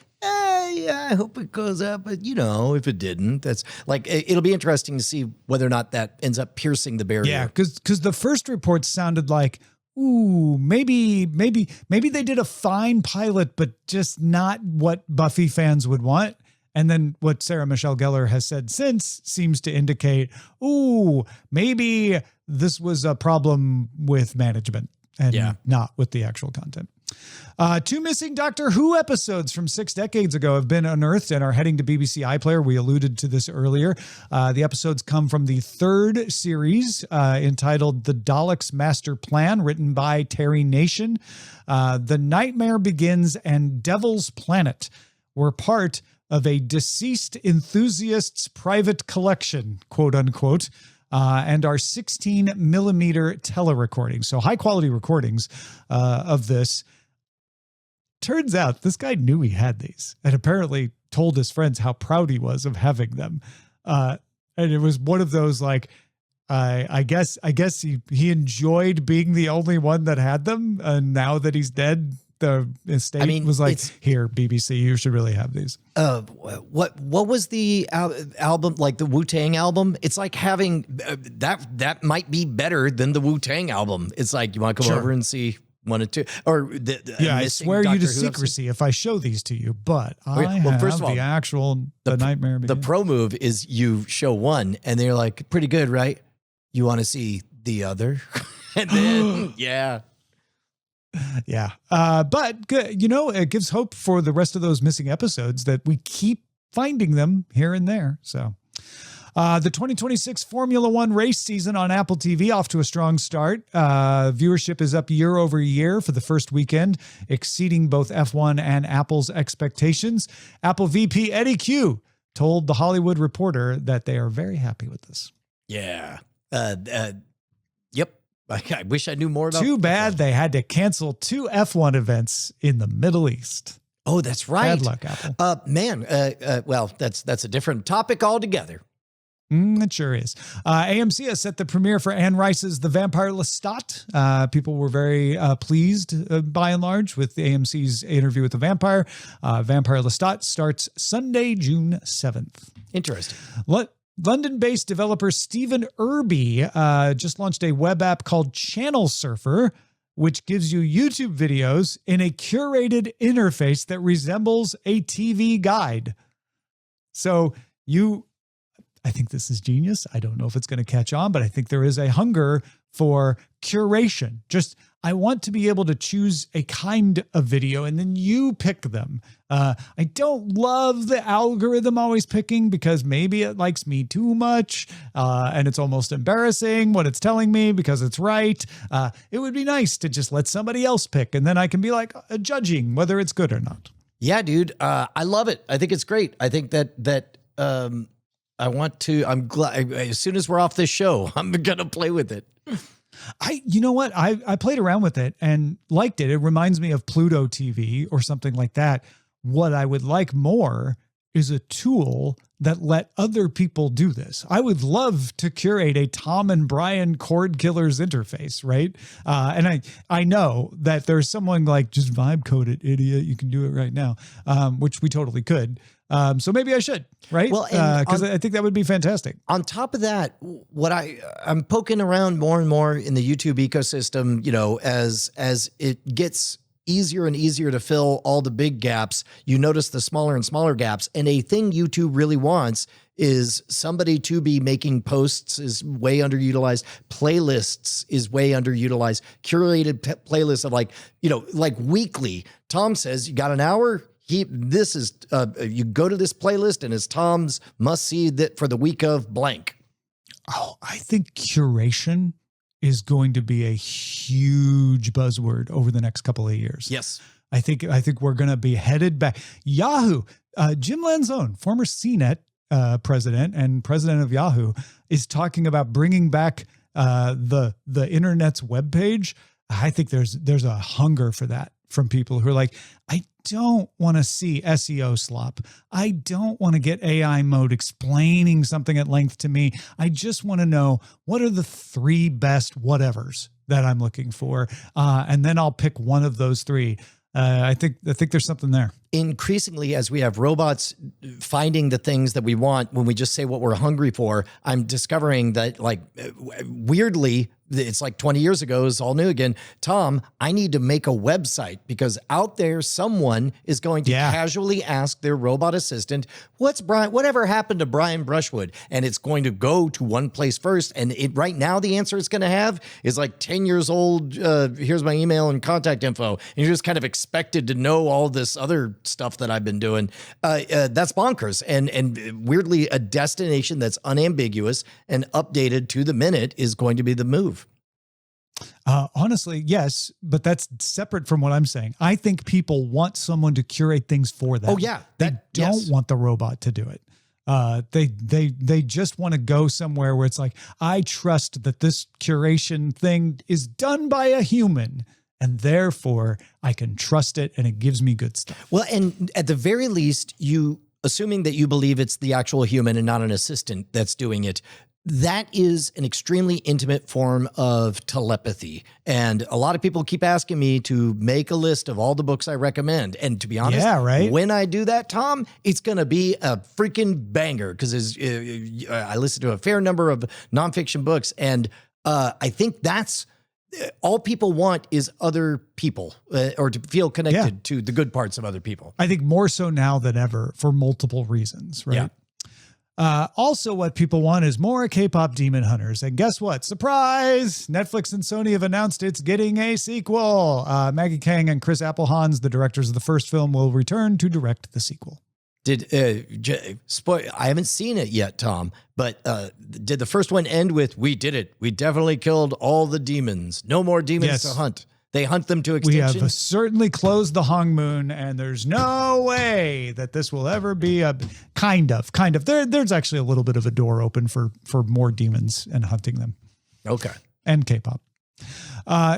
yeah, I hope it goes up. But, if it didn't, that's like, it'll be interesting to see whether or not that ends up piercing the barrier. Yeah, because the first report sounded like, ooh, maybe they did a fine pilot, but just not what Buffy fans would want. And then what Sarah Michelle Gellar has said since seems to indicate, ooh, maybe this was a problem with management and not with the actual content. 2 missing Doctor Who episodes from 6 decades ago have been unearthed and are heading to BBC iPlayer. We alluded to this earlier. The episodes come from the 3rd series entitled The Daleks Master Plan, written by Terry Nation. The Nightmare Begins and Devil's Planet were part of a deceased enthusiast's private collection, quote unquote, and our 16 millimeter telerecordings. So high quality recordings of this. Turns out this guy knew he had these and apparently told his friends how proud he was of having them. And it was one of those like, I guess he enjoyed being the only one that had them. And now that he's dead, the estate was like, here, BBC, you should really have these. What was the album, like the Wu-Tang album? It's like having that might be better than the Wu-Tang album. It's like, you want to come over and see 1 and 2, or I swear you to secrecy if I show these to you, but first of all, the Nightmare Begins. The pro move is you show one and they're like, pretty good, right? You want to see the other? And then, yeah. But good, it gives hope for the rest of those missing episodes that we keep finding them here and there. So the 2026 Formula One race season on Apple TV off to a strong start. Viewership is up year over year for the first weekend, exceeding both F1 and Apple's expectations. Apple VP Eddie Q told The Hollywood Reporter that they are very happy with this. Yeah. Yep. I wish I knew more about. Too bad they had to cancel 2 F1 events in the Middle East. Oh, that's right. Bad luck, Apple. Well, that's a different topic altogether. It sure is. AMC has set the premiere for Anne Rice's The Vampire Lestat. People were very pleased, by and large, with AMC's Interview with the Vampire. Vampire Lestat starts Sunday, June 7th. Interesting. London-based developer Stephen Irby just launched a web app called Channel Surfer, which gives you YouTube videos in a curated interface that resembles a TV guide. So I think this is genius. I don't know if it's going to catch on, but I think there is a hunger for curation. I want to be able to choose a kind of video and then you pick them. I don't love the algorithm always picking because maybe it likes me too much and it's almost embarrassing what it's telling me because it's right. It would be nice to just let somebody else pick and then I can be like judging whether it's good or not. Yeah, dude. I love it. I think it's great. I think that I'm glad as soon as we're off this show, I'm going to play with it. You know what? I played around with it and liked it. It reminds me of Pluto TV or something like that. What I would like more is a tool that let other people do this. I would love to curate a Tom and Brian Cordkillers interface, right? And I know that there's someone like, just vibe code it, idiot. You can do it right now, which we totally could. So maybe I should, right? Well, because I think that would be fantastic. On top of that, what I'm poking around more and more in the YouTube ecosystem, as it gets easier and easier to fill all the big gaps, you notice the smaller and smaller gaps. And a thing YouTube really wants is somebody to be making posts is way underutilized. Playlists is way underutilized. Curated playlists of like weekly. Tom says, you got an hour? You go to this playlist and it's Tom's must see that for the week of blank. Oh, I think curation is going to be a huge buzzword over the next couple of years. Yes. I think we're going to be headed back. Yahoo, Jim Lanzone, former CNET president and president of Yahoo, is talking about bringing back the internet's webpage. I think there's a hunger for that from people who are like, I don't want to see SEO slop. I don't want to get AI mode explaining something at length to me. I just want to know what are the 3 best whatevers that I'm looking for. And then I'll pick one of those 3. I think there's something there. increasingly, as we have robots finding the things that we want, when we just say what we're hungry for, I'm discovering that, like, weirdly, it's like 20 years ago, it's all new again. Tom, I need to make a website because out there, someone is going to casually ask their robot assistant, whatever happened to Brian Brushwood? And it's going to go to one place first. And right now, the answer it's going to have is like 10 years old. Here's my email and contact info. And you're just kind of expected to know all this other stuff that I've been doing. That's bonkers. And weirdly, a destination that's unambiguous and updated to the minute is going to be the move. Honestly, yes, but that's separate from what I'm saying. I think people want someone to curate things for them. Oh yeah, they don't want the robot to do it. They just want to go somewhere where it's like, I trust that this curation thing is done by a human, and therefore I can trust it, and it gives me good stuff. Well, and at the very least, assuming that you believe it's the actual human and not an assistant that's doing it, that is an extremely intimate form of telepathy. And a lot of people keep asking me to make a list of all the books I recommend. And to be honest, when I do that, Tom, it's going to be a freaking banger because I listen to a fair number of nonfiction books. And I think that's all people want is other people or to feel connected to the good parts of other people. I think more so now than ever for multiple reasons, right? Yeah. Also, what people want is more K-pop Demon Hunters. And guess what? Surprise! Netflix and Sony have announced it's getting a sequel. Maggie Kang and Chris Applehans, the directors of the first film, will return to direct the sequel. I haven't seen it yet, Tom, but did the first one end with, we did it. We definitely killed all the demons. No more demons to hunt. They hunt them to extinction. We have certainly closed the Hong Moon, and there's no way that this will ever be a kind of. There's actually a little bit of a door open for more demons and hunting them. Okay. And K-pop.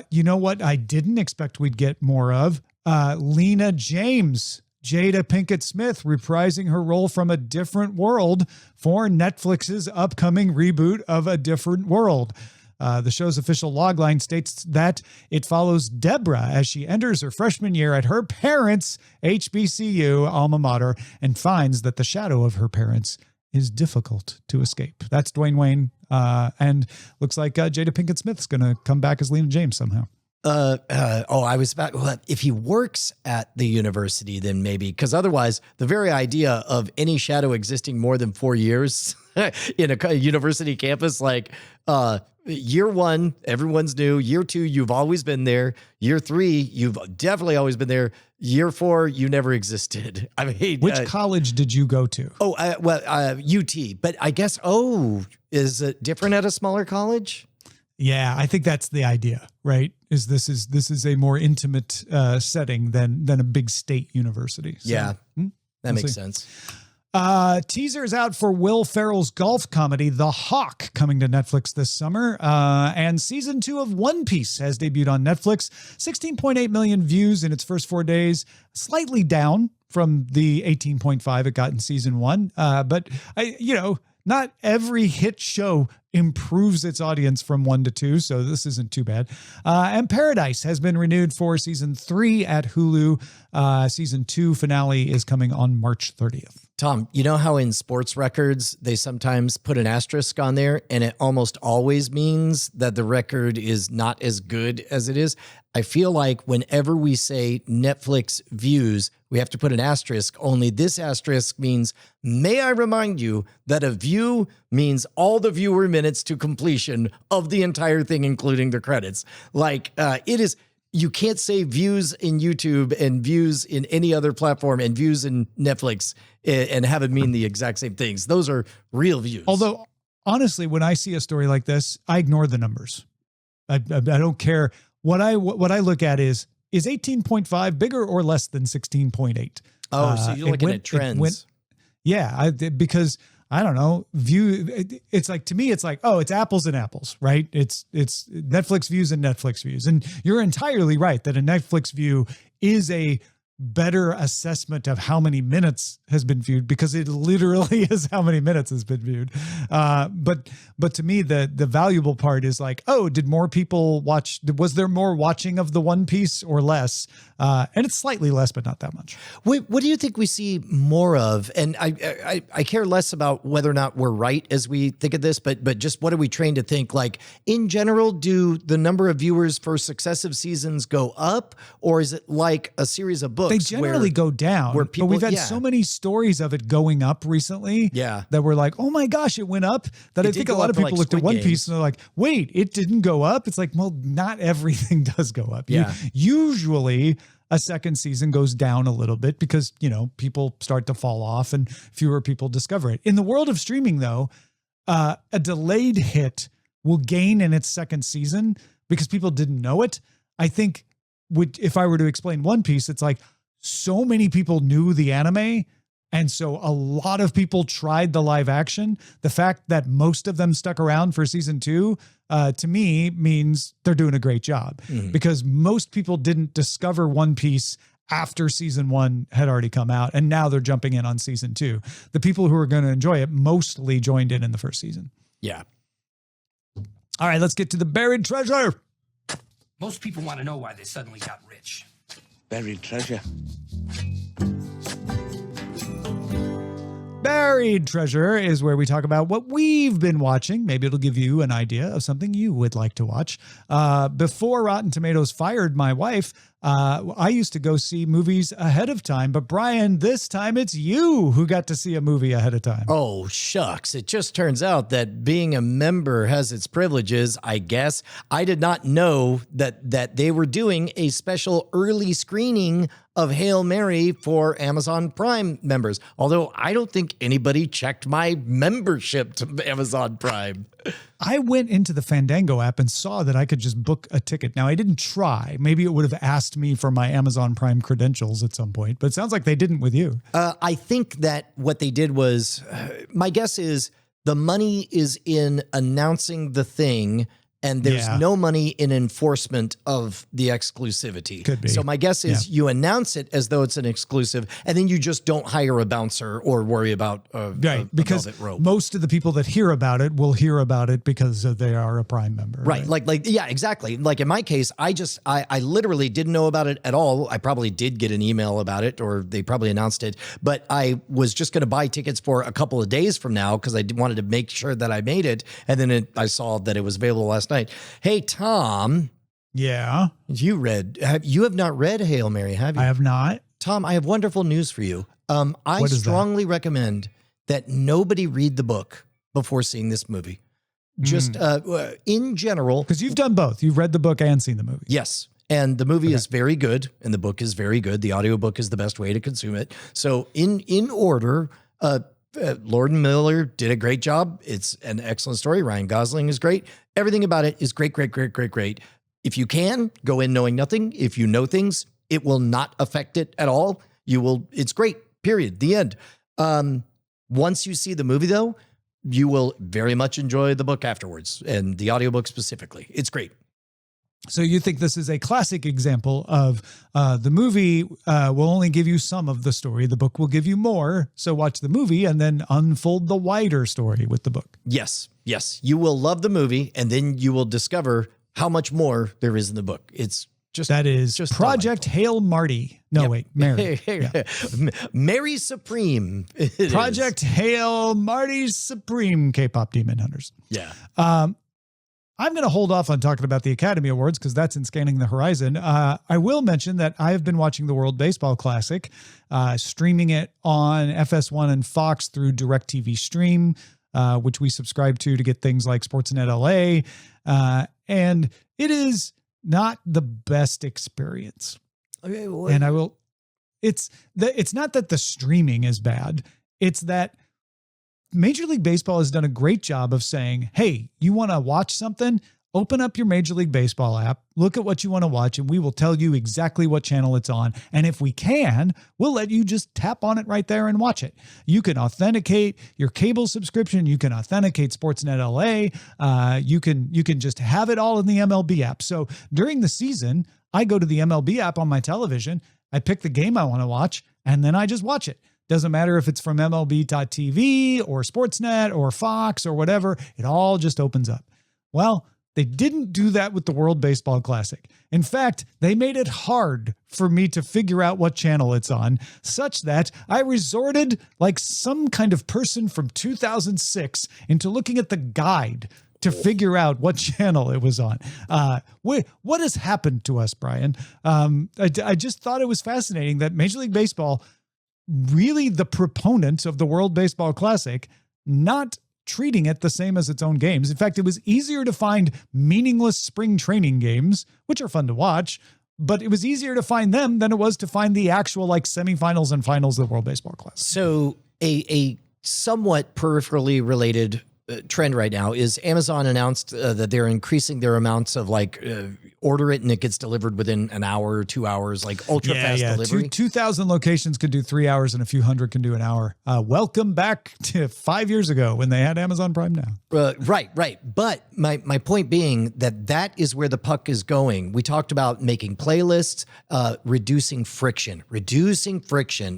You know what I didn't expect we'd get more of? Lena James, Jada Pinkett Smith, reprising her role from A Different World for Netflix's upcoming reboot of A Different World. The show's official logline states that it follows Deborah as she enters her freshman year at her parents' HBCU alma mater and finds that the shadow of her parents is difficult to escape. That's Dwayne Wayne, and looks like Jada Pinkett Smith's going to come back as Lena James somehow. I was about, well, if he works at the university, then maybe, because otherwise the very idea of any shadow existing more than 4 years in a university campus, like, year one, everyone's new. Year two, you've always been there. Year three, you've definitely always been there. Year four, you never existed. I mean, which college did you go to? UT, but I guess, is it different at a smaller college? Yeah, I think that's the idea, right? This is a more intimate setting than a big state university. So, yeah, that makes sense. Teasers out for Will Ferrell's golf comedy, The Hawk, coming to Netflix this summer. And season 2 of One Piece has debuted on Netflix. 16.8 million views in its first 4 days, slightly down from the 18.5 it got in season 1. But not every hit show improves its audience from 1 to 2, so this isn't too bad. And Paradise has been renewed for season 3 at Hulu. Season 2 finale is coming on March 30th. Tom, you know how in sports records, they sometimes put an asterisk on there and it almost always means that the record is not as good as it is? I feel like whenever we say Netflix views, we have to put an asterisk, only this asterisk means, may I remind you that a view means all the viewer minutes to completion of the entire thing, including the credits. Like, it is... You can't say views in YouTube and views in any other platform and views in Netflix and have it mean the exact same things. Those are real views. Although, honestly, when I see a story like this, I ignore the numbers. I don't care. What I look at is 18.5 bigger or less than 16.8? Oh, so you're looking at trends. Because I don't know, it's like, to me, it's like, it's apples and apples, right? It's Netflix views and Netflix views. And you're entirely right that a Netflix view is a better assessment of how many minutes has been viewed, because it literally is how many minutes has been viewed. But to me, the valuable part is like, oh, did more people watch? Was there more watching of the One Piece or less? And it's slightly less, but not that much. What do you think we see more of? And I care less about whether or not we're right as we think of this, but just what are we trained to think? Like, in general, do the number of viewers for successive seasons go up, or is it like a series of books? They generally go down, where people, but we've had so many stories of it going up recently that we're like, oh my gosh, it went up, that I think a lot of people looked at One Piece and they're like, wait, it didn't go up? It's like, well, not everything does go up. Yeah. Usually a second season goes down a little bit because, you know, people start to fall off and fewer people discover it. In the world of streaming, though, a delayed hit will gain in its second season because people didn't know it. I think if I were to explain One Piece, it's like, so many people knew the anime, and so a lot of people tried the live action. The fact that most of them stuck around for season 2, to me, means they're doing a great job, because most people didn't discover One Piece after season 1 had already come out, and now they're jumping in on season 2. The people who are going to enjoy it mostly joined in the first season. Yeah. All right, let's get to the buried treasure. Most people want to know why they suddenly got rich. Buried treasure. Buried treasure is where we talk about what we've been watching. Maybe it'll give you an idea of something you would like to watch. Before Rotten Tomatoes fired my wife, I used to go see movies ahead of time, but Brian, this time it's you who got to see a movie ahead of time. Oh, shucks. It just turns out that being a member has its privileges, I guess. I did not know that they were doing a special early screening of Hail Mary for Amazon Prime members. Although I don't think anybody checked my membership to Amazon Prime. I went into the Fandango app and saw that I could just book a ticket. Now, I didn't try. Maybe it would have asked me for my Amazon Prime credentials at some point, but it sounds like they didn't with you. I think that what they did was, my guess is the money is in announcing the thing, and there's no money in enforcement of the exclusivity. Could be. So my guess is you announce it as though it's an exclusive, and then you just don't hire a bouncer or worry about because velvet rope. Most of the people that hear about it will hear about it because they are a Prime member. Right. Like, yeah, exactly. Like in my case, I literally didn't know about it at all. I probably did get an email about it, or they probably announced it, but I was just going to buy tickets for a couple of days from now because I wanted to make sure that I made it. And then I saw that it was available last night. Hey, Tom. Yeah. You have not read Hail Mary, have you? I have not. Tom, I have wonderful news for you. I strongly recommend that nobody read the book before seeing this movie. Just in general. Because you've done both. You've read the book and seen the movie. Yes. And the movie is very good, and the book is very good. The audiobook is the best way to consume it. So in order, Lord and Miller did a great job. It's an excellent story. Ryan Gosling is great. Everything about it is great, great, great, great, great. If you can, go in knowing nothing. If you know things, it will not affect it at all. It's great, period, the end. Once you see the movie, though, you will very much enjoy the book afterwards, and the audiobook specifically. It's great. So you think this is a classic example of the movie will only give you some of the story. The book will give you more. So watch the movie and then unfold the wider story with the book. Yes. Yes. You will love the movie, and then you will discover how much more there is in the book. It's just Project delightful. Hail Marty. No, wait, Mary. Yeah. Mary Supreme. Project Hail Marty Supreme K-pop Demon Hunters. Yeah. I'm going to hold off on talking about the Academy Awards because that's in Scanning the Horizon. I will mention that I have been watching the World Baseball Classic, streaming it on FS1 and Fox through DirecTV Stream, which we subscribe to get things like Sportsnet LA. And it is not the best experience. Okay, and it's not that the streaming is bad. It's that Major League Baseball has done a great job of saying, hey, you want to watch something? Open up your Major League Baseball app, look at what you want to watch, and we will tell you exactly what channel it's on. And if we can, we'll let you just tap on it right there and watch it. You can authenticate your cable subscription. You can authenticate Sportsnet LA. You can just have it all in the MLB app. So during the season, I go to the MLB app on my television, I pick the game I want to watch, and then I just watch it. Doesn't matter if it's from MLB.TV or Sportsnet or Fox or whatever. It all just opens up. Well, they didn't do that with the World Baseball Classic. In fact, they made it hard for me to figure out what channel it's on, such that I resorted like some kind of person from 2006 into looking at the guide to figure out what channel it was on. What has happened to us, Brian? I just thought it was fascinating that Major League Baseball, really the proponent of the World Baseball Classic, not treating it the same as its own games. In fact, it was easier to find meaningless spring training games, which are fun to watch, but it was easier to find them than it was to find the actual like semifinals and finals of the World Baseball Classic. So a somewhat peripherally related trend right now is Amazon announced that they're increasing their amounts of like order it and it gets delivered within an hour or 2 hours, like ultra fast delivery. 2,000 locations can do 3 hours and a few hundred can do an hour. Welcome back to 5 years ago when they had Amazon Prime Now. Right. But my point being that is where the puck is going. We talked about making playlists, reducing friction.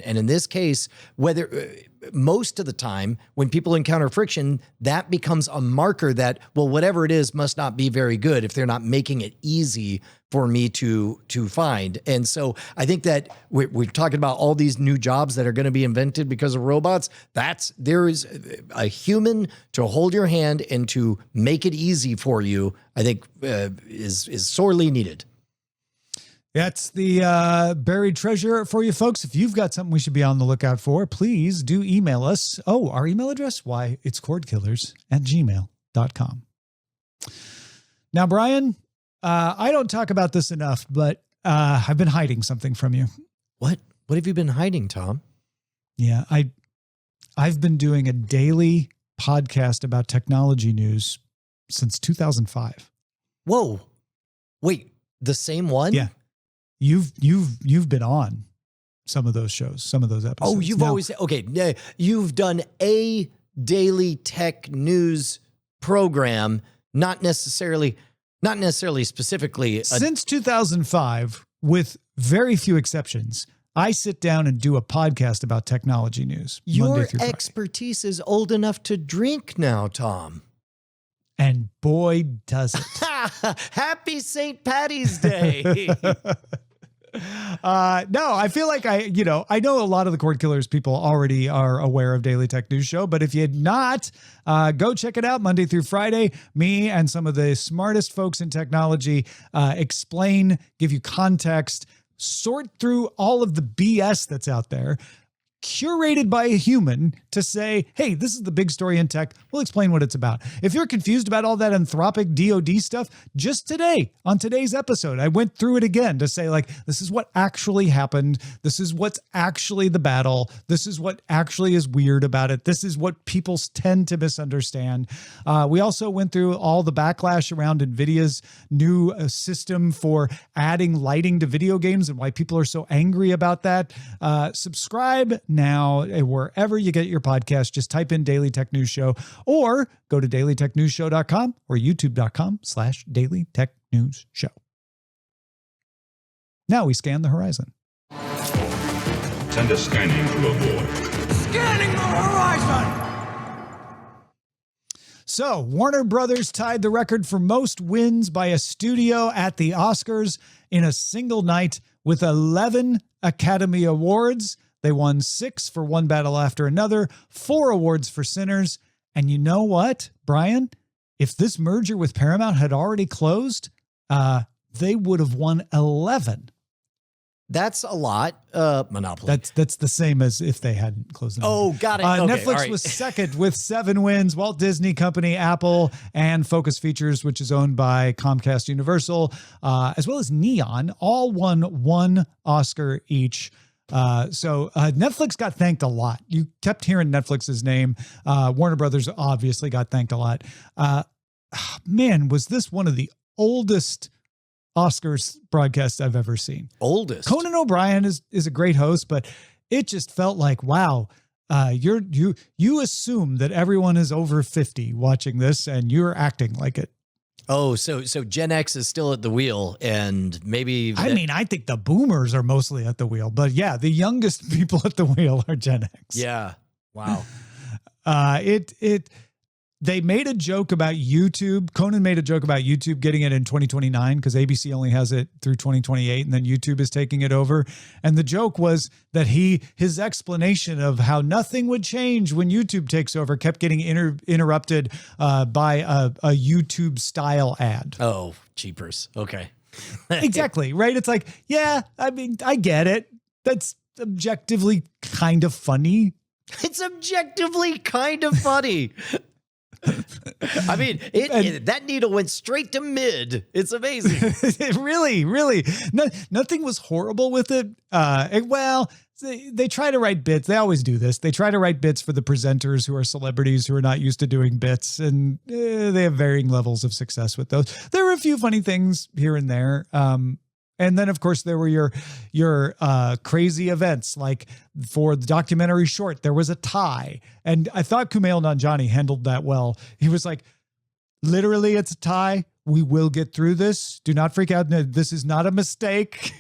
And in this case, whether most of the time when people encounter friction, that becomes a marker that, well, whatever it is must not be very good if they're not making it easy for me to find. And so I think that we're talking about all these new jobs that are going to be invented because of robots. There is a human to hold your hand and to make it easy for you, I think is sorely needed. That's the buried treasure for you folks. If you've got something we should be on the lookout for, please do email us. Oh, our email address? Why, it's cordkillers@gmail.com. Now, Brian, I don't talk about this enough, but I've been hiding something from you. What have you been hiding, Tom? Yeah, I've been doing a daily podcast about technology news since 2005. Whoa. Wait, the same one? Yeah. You've been on some of those shows, some of those episodes. Oh, you've done a daily tech news program, not necessarily specifically. Since 2005, with very few exceptions, I sit down and do a podcast about technology news. Your expertise is old enough to drink now, Tom. And boy, does it. Happy St. Patty's Day. No, I feel like I know a lot of the Cordkillers people already are aware of Daily Tech News Show, but if you had not, go check it out Monday through Friday. Me and some of the smartest folks in technology explain, give you context, sort through all of the BS that's out there, curated by a human to say, hey, this is the big story in tech. We'll explain what it's about. If you're confused about all that Anthropic DoD stuff, just today, on today's episode, I went through it again to say, like, this is what actually happened. This is what's actually the battle. This is what actually is weird about it. This is what people tend to misunderstand. We also went through all the backlash around NVIDIA's new system for adding lighting to video games and why people are so angry about that. Subscribe now wherever you get your podcast. Just type in Daily Tech News Show or go to dailytechnewsshow.com or youtube.com/Daily Tech News Show. Now we scan the horizon. Send a scanning to a board. Scanning the horizon! So Warner Brothers tied the record for most wins by a studio at the Oscars in a single night with 11 Academy Awards. They won 6 for One Battle After Another, 4 awards for Sinners. And you know what, Brian? If this merger with Paramount had already closed, they would have won 11. That's a lot. Monopoly. That's the same as if they hadn't closed. Oh, got it. Okay, Netflix was second with 7 wins. Walt Disney Company, Apple, and Focus Features, which is owned by Comcast Universal, as well as Neon, all won 1 Oscar each. So Netflix got thanked a lot. You kept hearing Netflix's name. Warner Brothers obviously got thanked a lot. Man, was this one of the oldest Oscars broadcasts I've ever seen. Oldest. Conan O'Brien is a great host, but it just felt like, wow, you assume that everyone is over 50 watching this and you're acting like it. Oh, so Gen X is still at the wheel, and maybe I think the boomers are mostly at the wheel, but yeah, the youngest people at the wheel are Gen X. Yeah. Wow. They made a joke about YouTube. Conan made a joke about YouTube getting it in 2029 because ABC only has it through 2028, and then YouTube is taking it over. And the joke was that his explanation of how nothing would change when YouTube takes over kept getting interrupted by a YouTube style ad. Oh, jeepers. Okay. Exactly. Right. It's like, yeah, I mean, I get it. That's objectively kind of funny. It's objectively kind of funny. I mean, that needle went straight to mid. It's amazing. really. Nothing was horrible with it. They try to write bits. They always do this. They try to write bits for the presenters who are celebrities who are not used to doing bits, and they have varying levels of success with those. There were a few funny things here and there. And then, of course, there were your crazy events, like for the documentary short, there was a tie. And I thought Kumail Nanjiani handled that well. He was like, literally, it's a tie. We will get through this. Do not freak out. No, this is not a mistake.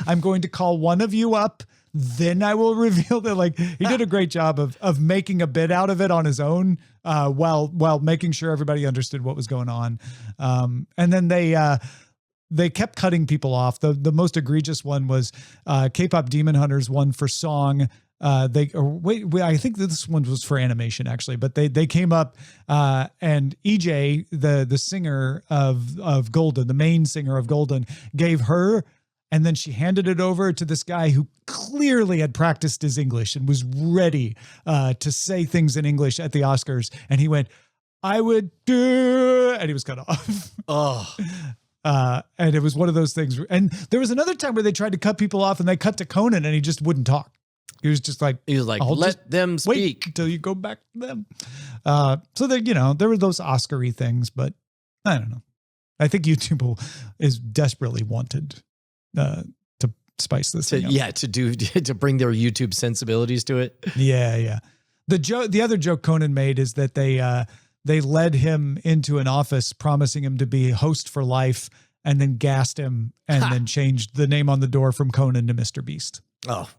I'm going to call one of you up. Then I will reveal that. Like, he did a great job of making a bit out of it on his own, while making sure everybody understood what was going on. And then they kept cutting people off. The most egregious one was K-pop Demon Hunters one for song. I think this one was for animation actually, but they came up and EJ, the singer of Golden, the main singer of Golden, gave her, and then she handed it over to this guy who clearly had practiced his English and was ready to say things in English at the Oscars. And he went, "I would do," and he was cut off. Oh. And it was one of those things. And there was another time where they tried to cut people off and they cut to Conan and he just wouldn't talk. He was like, let them speak until you go back to them. So that, there were those Oscar-y things, but I don't know. I think YouTube is desperately wanted to spice this thing up. Yeah, to bring their YouTube sensibilities to it. Yeah. The other joke Conan made is that they led him into an office promising him to be host for life and then gassed him and then changed the name on the door from Conan to Mr. Beast. Oh.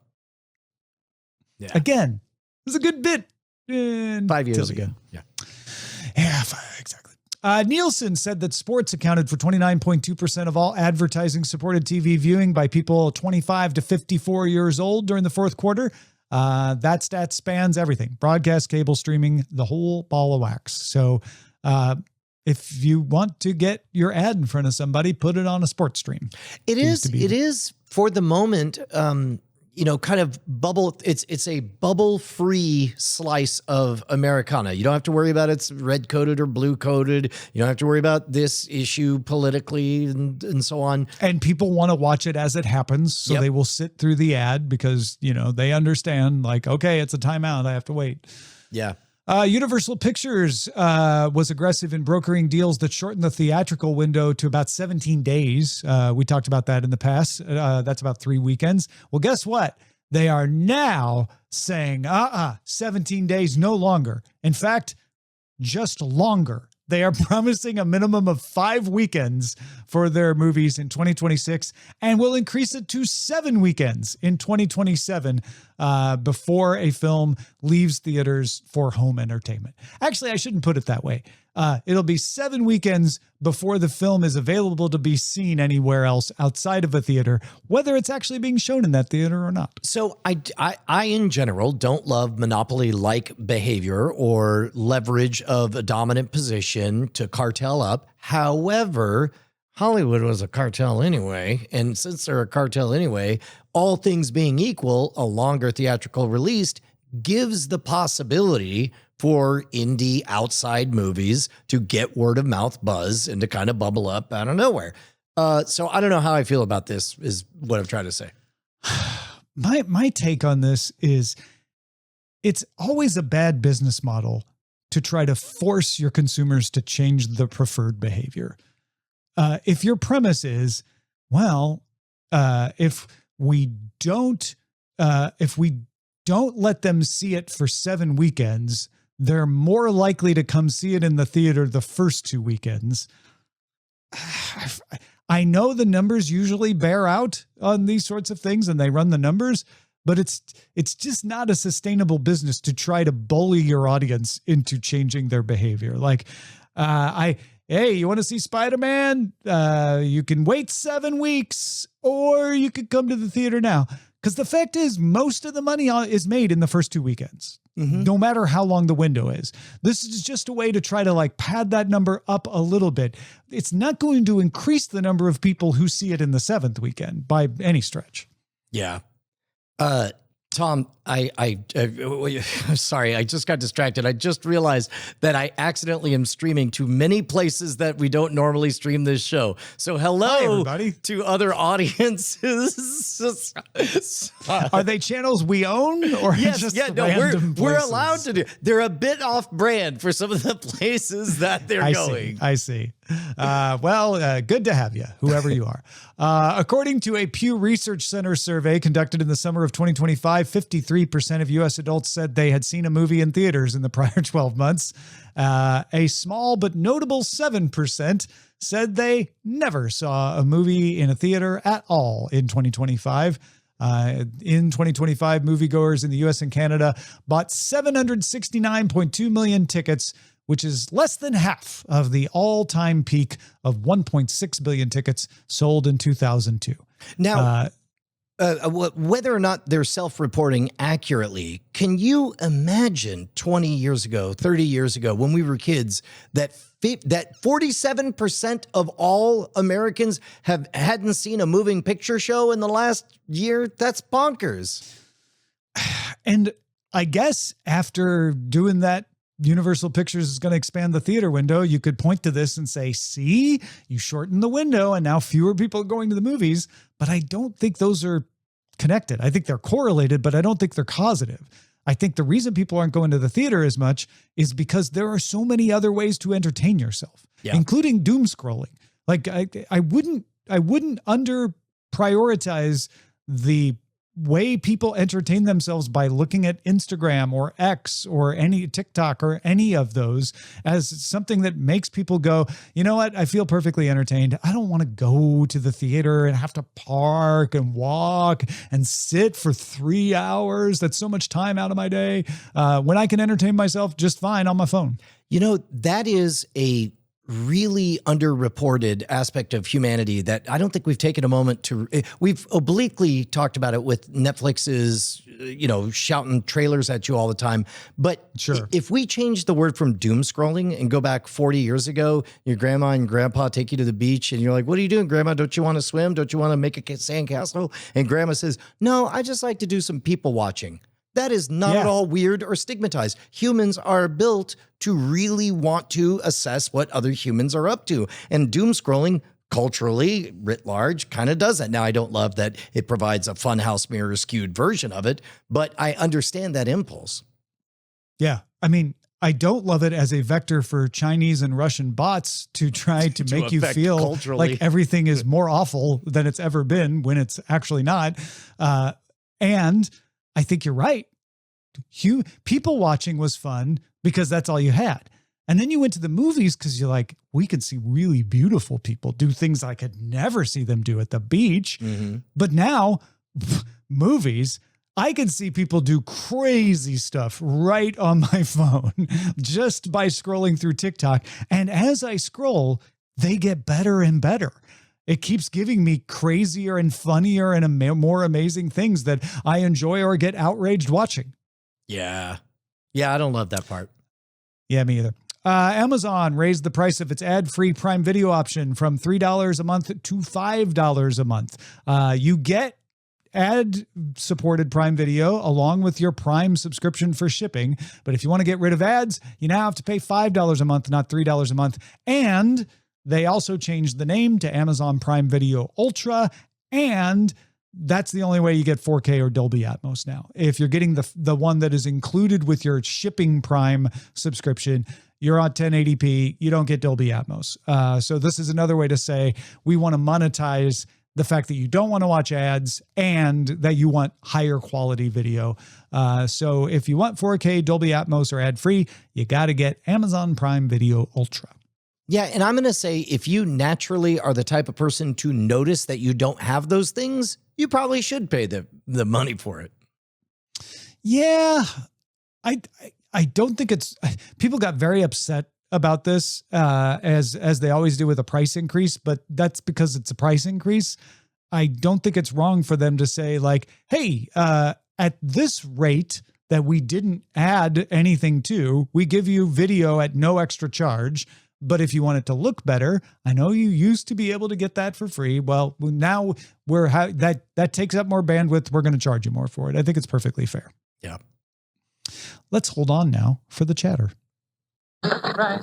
Yeah. Again, it was a good bit. 5 years ago. Yeah. Yeah, exactly. Nielsen said that sports accounted for 29.2% of all advertising supported TV viewing by people 25 to 54 years old during the fourth quarter. That stat spans everything: broadcast, cable, streaming, the whole ball of wax. So if you want to get your ad in front of somebody, put it on a sports stream. It is for the moment, kind of bubble. It's a bubble-free slice of Americana. You don't have to worry about it's red-coded or blue-coded. You don't have to worry about this issue politically and so on. And people want to watch it as it happens, so they will sit through the ad because, they understand, like, okay, it's a timeout. I have to wait. Yeah. Universal Pictures was aggressive in brokering deals that shortened the theatrical window to about 17 days. We talked about that in the past. That's about 3 weekends. Well, guess what? They are now saying, 17 days, no longer. In fact, just longer. They are promising a minimum of 5 weekends for their movies in 2026 and will increase it to 7 weekends in 2027 before a film leaves theaters for home entertainment. Actually, I shouldn't put it that way. It'll be 7 weekends before the film is available to be seen anywhere else outside of a theater, whether it's actually being shown in that theater or not. So I in general don't love monopoly-like behavior or leverage of a dominant position to cartel up. However, Hollywood was a cartel anyway, and since they're a cartel anyway, all things being equal, a longer theatrical release gives the possibility for indie outside movies to get word of mouth buzz and to kind of bubble up out of nowhere. So I don't know how I feel about this is what I'm trying to say. My take on this is it's always a bad business model to try to force your consumers to change the preferred behavior. If your premise is, if we don't let them see it for 7 weekends, they're more likely to come see it in the theater the first 2 weekends. I know the numbers usually bear out on these sorts of things and they run the numbers, but it's just not a sustainable business to try to bully your audience into changing their behavior. Like, hey, you want to see Spider-Man? You can wait 7 weeks or you could come to the theater now. Because the fact is, most of the money is made in the first 2 weekends, no matter how long the window is. This is just a way to try to like pad that number up a little bit. It's not going to increase the number of people who see it in the 7th weekend by any stretch. Yeah. Tom, sorry, I just got distracted. I just realized that I accidentally am streaming to many places that we don't normally stream this show. So hello, everybody, to other audiences. Are they channels we own or yes, just we're allowed to do. They're a bit off brand for some of the places that they're going. I see. Good to have you, whoever you are. According to a Pew Research Center survey conducted in the summer of 2025, 53% of U.S. adults said they had seen a movie in theaters in the prior 12 months. A small but notable 7% said they never saw a movie in a theater at all in 2025. In 2025, moviegoers in the U.S. and Canada bought 769.2 million tickets, which is less than half of the all-time peak of 1.6 billion tickets sold in 2002. Now, whether or not they're self-reporting accurately, can you imagine 20 years ago, 30 years ago, when we were kids, that 47% of all Americans hadn't seen a moving picture show in the last year? That's bonkers. And I guess after doing that, Universal Pictures is going to expand the theater window. You could point to this and say, see, you shorten the window and now fewer people are going to the movies. But I don't think those are connected. I think they're correlated, but I don't think they're causative. I think the reason people aren't going to the theater as much is because there are so many other ways to entertain yourself, including doom scrolling. Like I wouldn't under prioritize the way people entertain themselves by looking at Instagram or X or any TikTok or any of those as something that makes people go, you know what? I feel perfectly entertained. I don't want to go to the theater and have to park and walk and sit for 3 hours. That's so much time out of my day when I can entertain myself just fine on my phone. You know, that is a really underreported aspect of humanity that I don't think we've taken a moment to. We've obliquely talked about it with Netflix's, shouting trailers at you all the time. But sure, if we change the word from doom scrolling and go back 40 years ago, your grandma and grandpa take you to the beach and you're like, what are you doing, grandma? Don't you want to swim? Don't you want to make a sandcastle? And grandma says, no, I just like to do some people watching. That is not at all weird or stigmatized. Humans are built to really want to assess what other humans are up to. And doom scrolling, culturally, writ large, kind of does that. Now, I don't love that it provides a funhouse mirror skewed version of it, but I understand that impulse. Yeah. I mean, I don't love it as a vector for Chinese and Russian bots to try to make you feel like everything is more awful than it's ever been when it's actually not. And I think you're right. People watching was fun because that's all you had. And then you went to the movies because you're like, we could see really beautiful people do things I could never see them do at the beach. Mm-hmm. But now, movies, I can see people do crazy stuff right on my phone just by scrolling through TikTok. And as I scroll, they get better and better. It keeps giving me crazier and funnier and more amazing things that I enjoy or get outraged watching. Yeah. Yeah, I don't love that part. Yeah, me either. Amazon raised the price of its ad-free Prime Video option from $3 a month to $5 a month. You get ad-supported Prime Video along with your Prime subscription for shipping. But if you want to get rid of ads, you now have to pay $5 a month, not $3 a month. And they also changed the name to Amazon Prime Video Ultra, and that's the only way you get 4K or Dolby Atmos now. If you're getting the one that is included with your shipping Prime subscription, you're on 1080p, you don't get Dolby Atmos. So this is another way to say we want to monetize the fact that you don't want to watch ads and that you want higher quality video. So if you want 4K, Dolby Atmos, or ad-free, you got to get Amazon Prime Video Ultra. Yeah, and I'm going to say if you naturally are the type of person to notice that you don't have those things, you probably should pay the money for it. Yeah, I don't think it's people got very upset about this as they always do with a price increase, but that's because it's a price increase. I don't think it's wrong for them to say like, hey, at this rate that we didn't add anything to, we give you video at no extra charge. But if you want it to look better, I know you used to be able to get that for free. Well, now that takes up more bandwidth. We're going to charge you more for it. I think it's perfectly fair. Yeah. Let's hold on now for the chatter. Got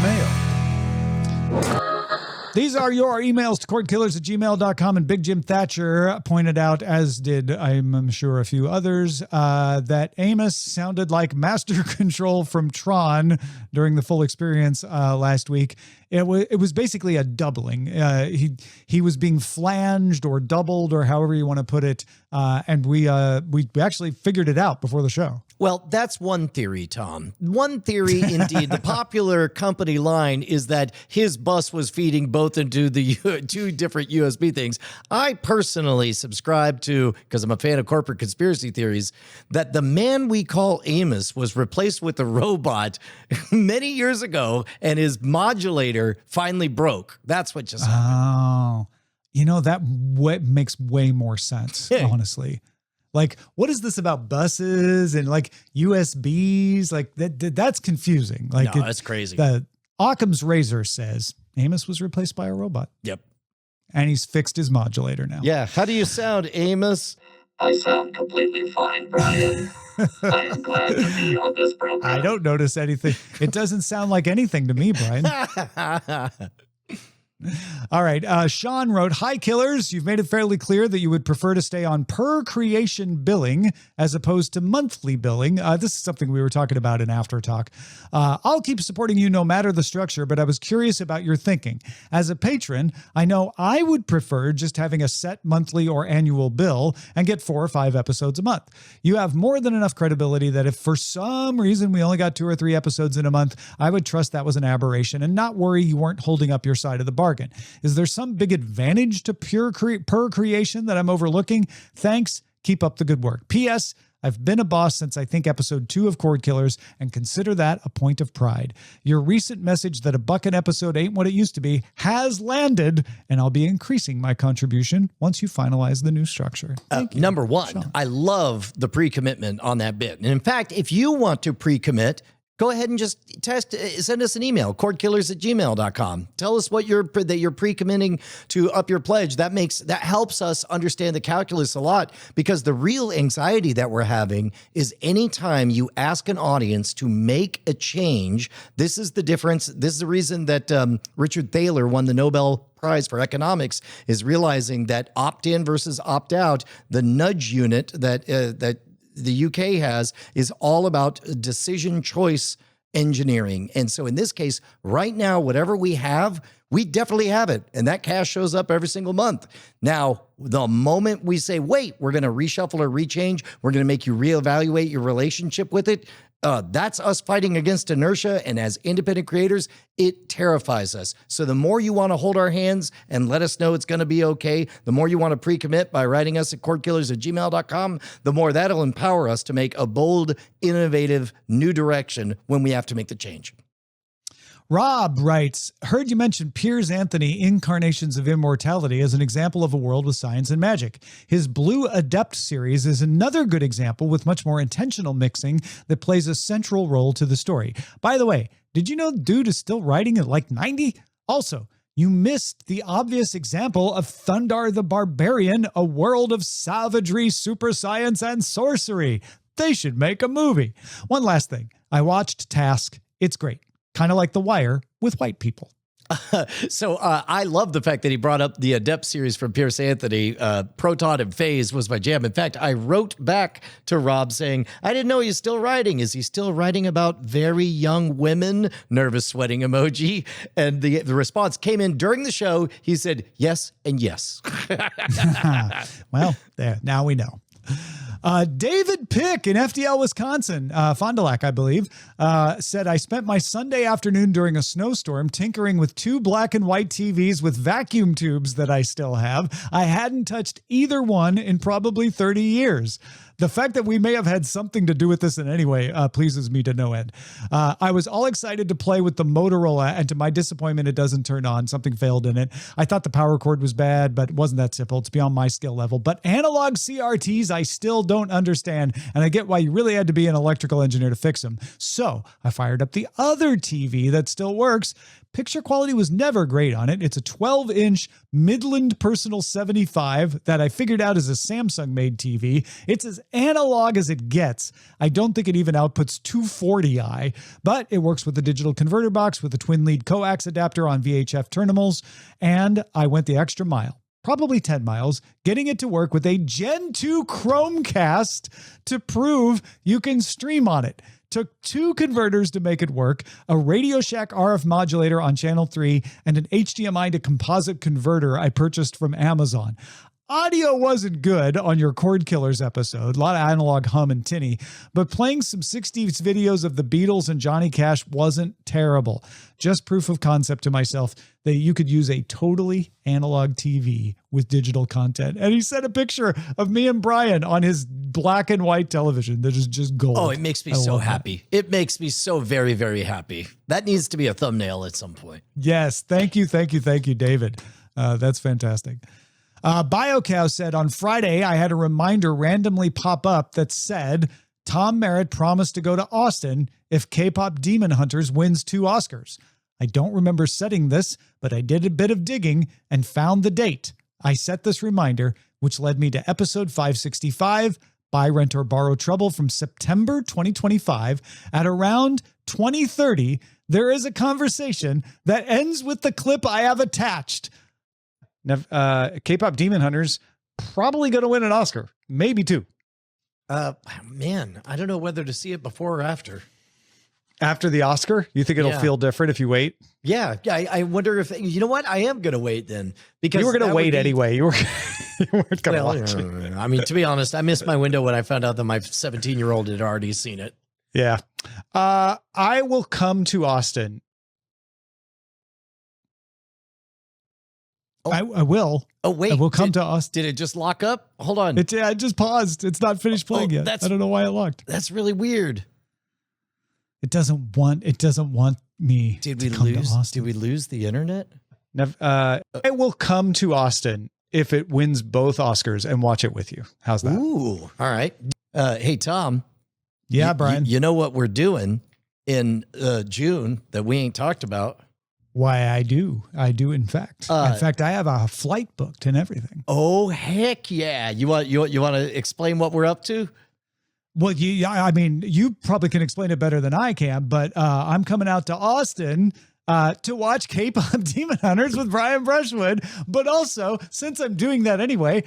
mail. These are your emails to cordkillers@gmail.com, and Big Jim Thatcher pointed out, as did I'm sure a few others, that Amos sounded like Master Control from Tron during the full experience last week. It was basically a doubling. He was being flanged or doubled or however you want to put it, and we actually figured it out before the show. Well, that's one theory, Tom. One theory, indeed. The popular company line is that his bus was feeding both into the two different USB things. I personally subscribe to, because I'm a fan of corporate conspiracy theories, that the man we call Amos was replaced with a robot many years ago, and his modulator finally broke. That's what just happened. Oh, that makes way more sense, honestly. Like, what is this about buses and like USBs? Like that's confusing. Like, no, that's crazy. The Occam's razor says Amos was replaced by a robot. Yep. And he's fixed his modulator now. Yeah. How do you sound, Amos? I sound completely fine, Brian. I am glad to be on this program. I don't notice anything. It doesn't sound like anything to me, Brian. All right. Sean wrote, "Hi, killers. You've made it fairly clear that you would prefer to stay on per creation billing as opposed to monthly billing. This is something we were talking about in After Talk. I'll keep supporting you no matter the structure, but I was curious about your thinking. As a patron, I know I would prefer just having a set monthly or annual bill and get 4 or 5 episodes a month. You have more than enough credibility that if for some reason we only got 2 or 3 episodes in a month, I would trust that was an aberration and not worry you weren't holding up your side of the bargain. Is there some big advantage to per creation that I'm overlooking? Thanks. Keep up the good work. P.S. I've been a boss since I think episode 2 of Cordkillers and consider that a point of pride. Your recent message that $1 an episode ain't what it used to be has landed, and I'll be increasing my contribution once you finalize the new structure." Number one, Sean. I love the pre-commitment on that bit. And in fact, if you want to pre-commit, go ahead and just send us an email, cordkillers@gmail.com. Tell us what that you're pre-committing to up your pledge. That helps us understand the calculus a lot, because the real anxiety that we're having is anytime you ask an audience to make a change. This is the difference. This is the reason that Richard Thaler won the Nobel Prize for economics, is realizing that opt-in versus opt-out, the nudge unit that the UK has, is all about decision choice engineering. And so in this case, right now, whatever we have, we definitely have it. And that cash shows up every single month. Now, the moment we say, wait, we're going to reshuffle or rechange, we're going to make you reevaluate your relationship with it, that's us fighting against inertia. And as independent creators, it terrifies us. So the more you want to hold our hands and let us know it's going to be okay, the more you want to pre-commit by writing us at cordkillers@gmail.com, the more that'll empower us to make a bold, innovative, new direction when we have to make the change. Rob writes, "Heard you mention Piers Anthony Incarnations of Immortality as an example of a world with science and magic. His Blue Adept series is another good example with much more intentional mixing that plays a central role to the story. By the way, did you know the dude is still writing at like 90? Also, you missed the obvious example of Thundar the Barbarian, a world of savagery, super science, and sorcery. They should make a movie." One last thing. I watched Task. It's great. Kind of like The Wire with white people. So I love the fact that he brought up the Adept series from Piers Anthony. Proton and Phase was my jam. In fact, I wrote back to Rob saying, I didn't know he's still writing. Is he still writing about very young women? Nervous sweating emoji. And the response came in during the show. He said, yes and yes. Well, there. Now we know. David Pick in FDL, Wisconsin, Fond du Lac, I believe, said, I spent my Sunday afternoon during a snowstorm tinkering with 2 black and white TVs with vacuum tubes that I still have. I hadn't touched either one in probably 30 years. The fact that we may have had something to do with this in any way pleases me to no end. I was all excited to play with the Motorola, and to my disappointment, it doesn't turn on. Something failed in it. I thought the power cord was bad, but it wasn't that simple. It's beyond my skill level. But analog CRTs, I still don't understand, and I get why you really had to be an electrical engineer to fix them. So I fired up the other TV that still works. Picture quality was never great on it. It's a 12-inch Midland Personal 75 that I figured out is a Samsung-made TV. It's as analog as it gets. I don't think it even outputs 240i, but it works with the digital converter box with a twin-lead coax adapter on VHF terminals, and I went the extra mile. Probably 10 miles, getting it to work with a Gen 2 Chromecast to prove you can stream on it. Took 2 converters to make it work, a Radio Shack RF modulator on channel 3, and an HDMI to composite converter I purchased from Amazon. Audio wasn't good on your Cordkillers episode, a lot of analog hum and tinny, but playing some 60s videos of the Beatles and Johnny Cash wasn't terrible. Just proof of concept to myself that you could use a totally analog TV with digital content. And he sent a picture of me and Brian on his black and white television that is just gold. Oh, it makes me so happy. It makes me so very, very happy. That needs to be a thumbnail at some point. Yes. Thank you, David. That's fantastic. BioCow said, on Friday, I had a reminder randomly pop up that said, Tom Merritt promised to go to Austin if K-pop Demon Hunters wins 2 Oscars. I don't remember setting this, but I did a bit of digging and found the date. I set this reminder, which led me to episode 565, Buy, Rent, or Borrow Trouble from September 2025. At around 2030, there is a conversation that ends with the clip I have attached. K-pop Demon Hunters probably going to win an Oscar, maybe 2. Man, I don't know whether to see it before or after. After the Oscar, you think it'll feel different if you wait? Yeah. I wonder if, you know what? I am going to wait then. Because you were going to wait anyway. You weren't going to watch it. I mean, to be honest, I missed my window when I found out that my 17-year-old had already seen it. Yeah. I will come to Austin. I will. Oh, wait. I will come to Austin. Did it just lock up? Hold on. It just paused. It's not finished playing yet. I don't know why it locked. That's really weird. It doesn't want me to come to Austin. Did we lose the internet? I will come to Austin if it wins both Oscars and watch it with you. How's that? Ooh. All right. Hey, Tom. Yeah, Brian. You know what we're doing in June that we ain't talked about? Why, I do. In fact, I have a flight booked and everything. Oh, heck yeah. You want to explain what we're up to? Well, you probably can explain it better than I can, but I'm coming out to Austin to watch K-pop Demon Hunters with Brian Brushwood. But also, since I'm doing that anyway,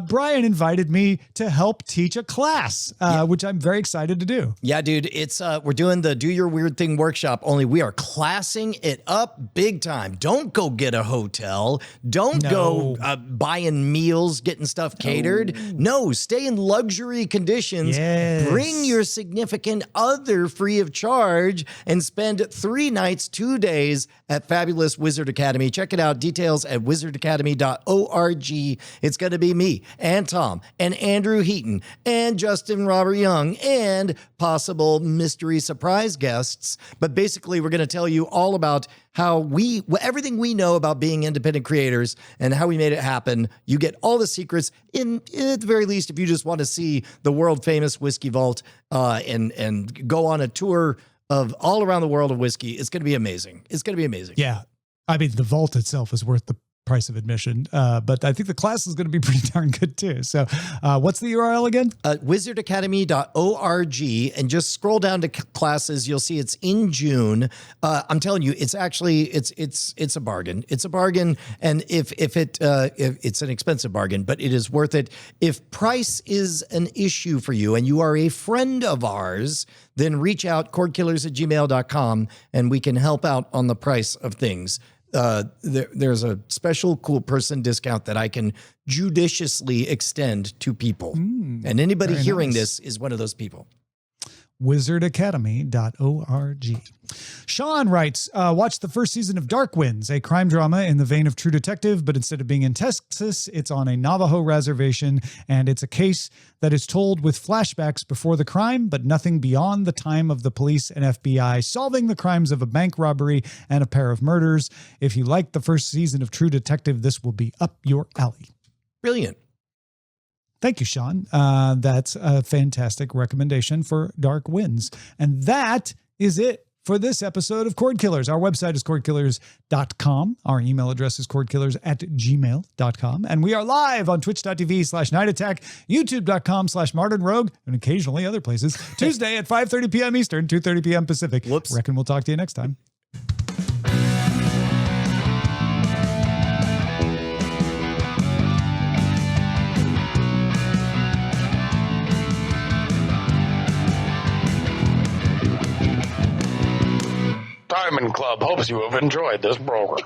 Brian invited me to help teach a class, which I'm very excited to do. Yeah, dude, it's we're doing the Do Your Weird Thing workshop, only we are classing it up big time. Don't go get a hotel. Don't go buying meals, getting stuff catered. No, stay in luxury conditions. Yes. Bring your significant other free of charge and spend 3 nights, 2 days at Fabulous Wizard Academy. Check it out. Details at wizardacademy.org. It's going to be me and Tom and Andrew Heaton and Justin Robert Young and possible mystery surprise guests. But basically, we're going to tell you all about how everything we know about being independent creators and how we made it happen. You get all the secrets at the very least, if you just want to see the world famous Whiskey Vault and go on a tour of all around the world of whiskey. It's going to be amazing. It's going to be amazing. Yeah. I mean, the vault itself is worth the price of admission, but I think the class is going to be pretty darn good too. So what's the URL again? Wizardacademy.org, and just scroll down to classes. You'll see it's in June. I'm telling you, it's actually, it's a bargain. It's a bargain. And if it's an expensive bargain, but it is worth it. If price is an issue for you and you are a friend of ours, then reach out, cordkillers@gmail.com, and we can help out on the price of things. there's a special cool person discount that I can judiciously extend to people. And anybody hearing this is one of those people. wizardacademy.org. Sean writes, watch the first season of Dark Winds, a crime drama in the vein of True Detective, but instead of being in Texas, it's on a Navajo reservation, and it's a case that is told with flashbacks before the crime, but nothing beyond the time of the police and FBI solving the crimes of a bank robbery and a pair of murders. If you like the first season of True Detective, this will be up your alley. Brilliant. Thank you, Sean. That's a fantastic recommendation for Dark Winds. And that is it for this episode of Cordkillers. Our website is cordkillers.com. Our email address is cordkillers@gmail.com. And we are live on twitch.tv/Night Attack, youtube.com/MartinRogue, and occasionally other places. Tuesday at 5:30 p.m. Eastern, 2:30 p.m. Pacific. Whoops. Reckon we'll talk to you next time. Diamond Club hopes you have enjoyed this program.